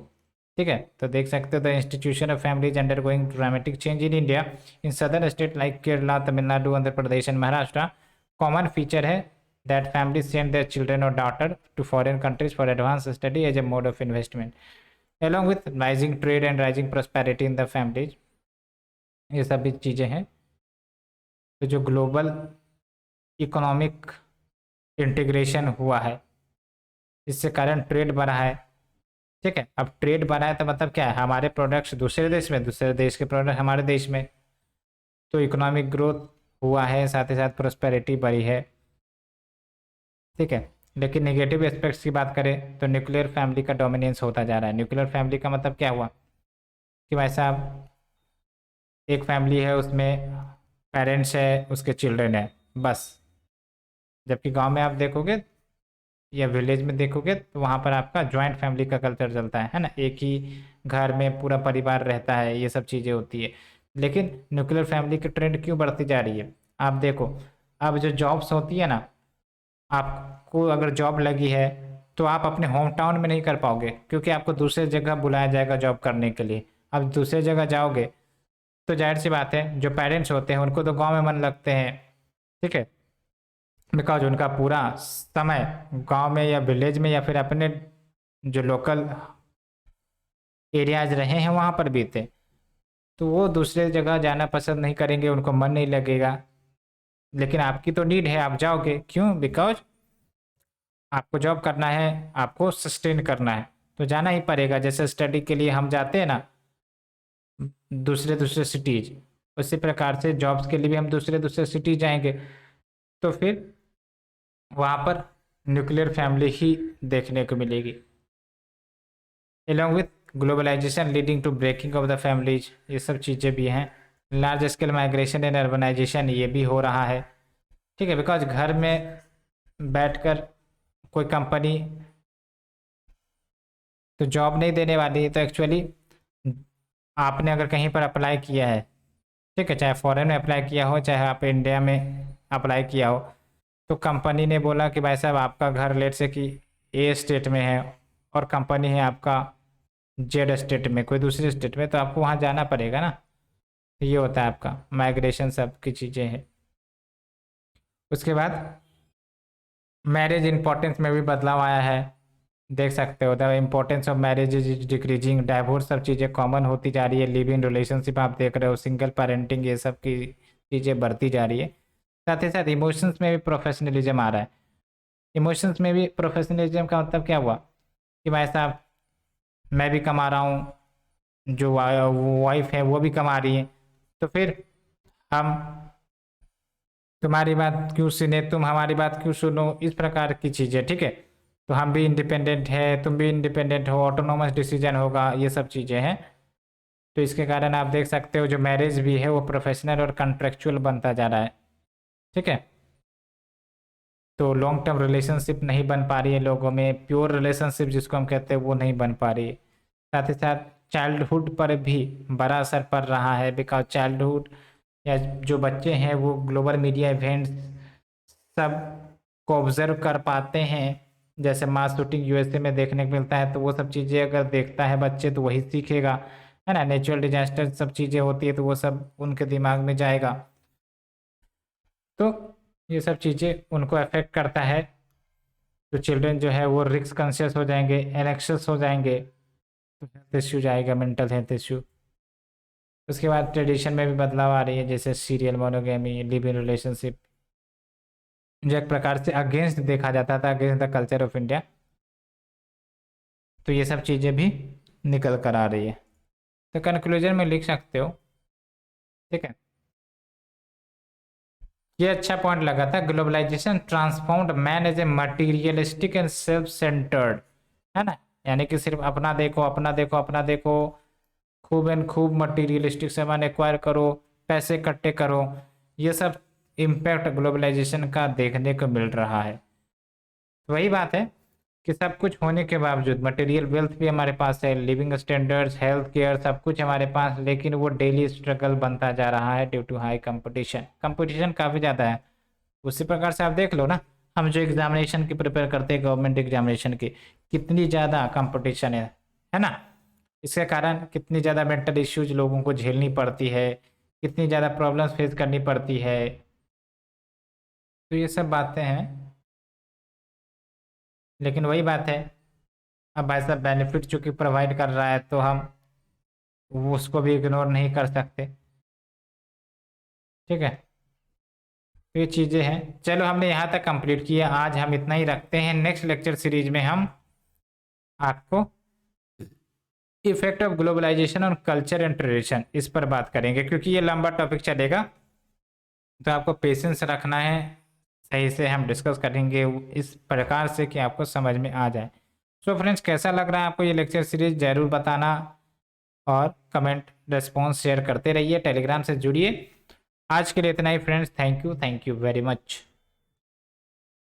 A: ठीक है, तो देख सकते हो the institution of family is undergoing dramatic change in India in southern state like Kerala, Tamil Nadu, Andhra Pradesh and Maharashtra. Common feature है that family send their children और daughter to foreign countries for advance study as a mode of investment along with rising trade and rising prosperity in the families। ये सभी चीज़ें हैं। तो जो global economic integration हुआ है, इससे कारण ट्रेड बढ़ा है। ठीक है, अब ट्रेड बढ़ा है तो मतलब क्या है, हमारे प्रोडक्ट्स दूसरे देश में, दूसरे देश के प्रोडक्ट हमारे देश में, तो इकोनॉमिक ग्रोथ हुआ है, साथ ही साथ प्रोस्पेरिटी बढ़ी है। ठीक है, लेकिन नेगेटिव एस्पेक्ट्स की बात करें तो न्यूक्लियर फैमिली का डोमिनेंस होता जा रहा है। न्यूक्लियर फैमिली का मतलब क्या हुआ कि भाई साहब एक फैमिली है, उसमें पेरेंट्स है, उसके चिल्ड्रन है, बस। जबकि गांव में आप देखोगे या विलेज में देखोगे तो वहाँ पर आपका जॉइंट फैमिली का कल्चर चलता है ना, एक ही घर में पूरा परिवार रहता है, ये सब चीज़ें होती है। लेकिन न्यूक्लियर फैमिली की ट्रेंड क्यों बढ़ती जा रही है, आप देखो। अब जो जॉब्स होती है ना, आपको अगर जॉब लगी है तो आप अपने होम टाउन में नहीं कर पाओगे, क्योंकि आपको दूसरे जगह बुलाया जाएगा जॉब करने के लिए। अब दूसरे जगह जाओगे तो जाहिर सी बात है, जो पेरेंट्स होते हैं उनको तो गांव में मन लगते हैं। ठीक है, बिकॉज उनका पूरा समय गांव में या विलेज में या फिर अपने जो लोकल एरियाज रहे हैं वहाँ पर बीते, तो वो दूसरे जगह जाना पसंद नहीं करेंगे, उनको मन नहीं लगेगा। लेकिन आपकी तो नीड है, आप जाओगे क्यों, बिकॉज आपको जॉब करना है, आपको सस्टेन करना है, तो जाना ही पड़ेगा। जैसे स्टडी के लिए हम जाते हैं ना दूसरे दूसरे सिटीज, उसी प्रकार से जॉब्स के लिए भी हम दूसरे दूसरे सिटी जाएंगे, तो फिर वहाँ पर न्यूक्लियर फैमिली ही देखने को मिलेगी। Along with globalization leading to breaking of the families, ये सब चीज़ें भी हैं। Large scale migration and urbanization, ये भी हो रहा है। ठीक है, बिकॉज घर में बैठकर कोई कंपनी तो जॉब नहीं देने वाली है, तो एक्चुअली आपने अगर कहीं पर अप्लाई किया है, ठीक है, चाहे फॉरेन में अप्लाई किया हो चाहे आप इंडिया में अप्लाई किया हो, तो कंपनी ने बोला कि भाई साहब आपका घर लेट से कि ए स्टेट में है और कंपनी है आपका जेड स्टेट में, कोई दूसरे स्टेट में, तो आपको वहाँ जाना पड़ेगा ना। ये होता है आपका माइग्रेशन, सब की चीज़ें हैं। उसके बाद मैरिज इंपॉर्टेंस में भी बदलाव आया है, देख सकते हो। The importance of marriage is decreasing, divorce सब चीज़ें कॉमन होती जा रही है। लिव इन रिलेशनशिप आप देख रहे हो, सिंगल पेरेंटिंग, ये सब की चीज़ें बढ़ती जा रही है। साथ ही साथ इमोशंस में भी प्रोफेशनलिज्म आ रहा है। इमोशंस में भी प्रोफेशनलिज्म का मतलब क्या हुआ कि भाई साहब मैं भी कमा रहा हूँ, जो वाइफ है वो भी कमा रही है, तो फिर हम तुम्हारी बात क्यों सुने, तुम हमारी बात क्यों सुनो, इस प्रकार की चीज़ें। ठीक है, तो हम भी इंडिपेंडेंट है, तुम भी इंडिपेंडेंट हो, ऑटोनोमस डिसीजन होगा, ये सब चीज़ें हैं। तो इसके कारण आप देख सकते हो जो मैरिज भी है वो प्रोफेशनल और कॉन्ट्रेक्चुअल बनता जा रहा है। ठीक है, तो लॉन्ग टर्म रिलेशनशिप नहीं बन पा रही है लोगों में, प्योर रिलेशनशिप जिसको हम कहते हैं वो नहीं बन पा रही है। साथ ही साथ चाइल्डहुड पर भी बड़ा असर पड़ रहा है, बिकॉज चाइल्डहुड या जो बच्चे हैं वो ग्लोबल मीडिया इवेंट्स सब को ऑब्जर्व कर पाते हैं। जैसे मास शूटिंग यूएसए में देखने को मिलता है, तो वो सब चीज़ें अगर देखता है बच्चे तो वही सीखेगा, है ना। नेचुरल डिजास्टर सब चीज़ें होती है तो वो सब उनके दिमाग में जाएगा, तो ये सब चीज़ें उनको अफेक्ट करता है। तो चिल्ड्रन जो है वो रिस्क कॉन्शियस हो जाएंगे, एनेक्शियस हो जाएंगे, तो हेल्थ इश्यू जाएगा, मेंटल हेल्थ इश्यू। उसके बाद ट्रेडिशन में भी बदलाव आ रही है, जैसे serial monogamy, live in relationship, जो एक प्रकार से अगेंस्ट देखा जाता था, against the culture of India. तो ये सब चीज़ें भी निकल कर आ रही है। तो कंक्लूजन में लिख सकते हो, ठीक है, ये अच्छा पॉइंट लगा था, globalization transformed man as a materialistic and self centred, है ना। यानी कि सिर्फ अपना देखो, अपना देखो, अपना देखो, खूब एंड खूब मटीरियलिस्टिक सामान एक्वायर करो, पैसे इकट्ठे करो, ये सब इम्पैक्ट ग्लोबलाइजेशन का देखने को मिल रहा है। वही बात है कि सब कुछ होने के बावजूद मटेरियल वेल्थ भी हमारे पास है, लिविंग स्टैंडर्ड्स, हेल्थ केयर, सब कुछ हमारे पास, लेकिन वो डेली स्ट्रगल बनता जा रहा है due to high competition. Competition काफ़ी ज़्यादा है, उसी प्रकार से आप देख लो ना, हम जो एग्जामिनेशन की प्रिपेयर करते हैं गवर्नमेंट एग्जामिनेशन की, कितनी ज़्यादा कंपटीशन है ना। इसके कारण कितनी ज़्यादा मेंटल इश्यूज लोगों को झेलनी पड़ती है, कितनी ज़्यादा प्रॉब्लम्स फेस करनी पड़ती है। तो ये सब बातें हैं, लेकिन वही बात है, अब भाई साहब बेनिफिट चूंकि प्रोवाइड कर रहा है तो हम वो उसको भी इग्नोर नहीं कर सकते। ठीक है, तो ये चीज़ें हैं। चलो हमने यहाँ तक कंप्लीट किया, आज हम इतना ही रखते हैं। नेक्स्ट लेक्चर सीरीज में हम आपको effect of globalization on culture and tradition इस पर बात करेंगे, क्योंकि ये लंबा टॉपिक चलेगा, तो आपको पेशेंस रखना है। सही से हम डिस्कस करेंगे इस प्रकार से कि आपको समझ में आ जाए। सो फ्रेंड्स, कैसा लग रहा है आपको ये लेक्चर सीरीज, ज़रूर बताना, और कमेंट रेस्पॉन्स शेयर करते रहिए, टेलीग्राम से जुड़िए। आज के लिए इतना ही friends, thank you very much.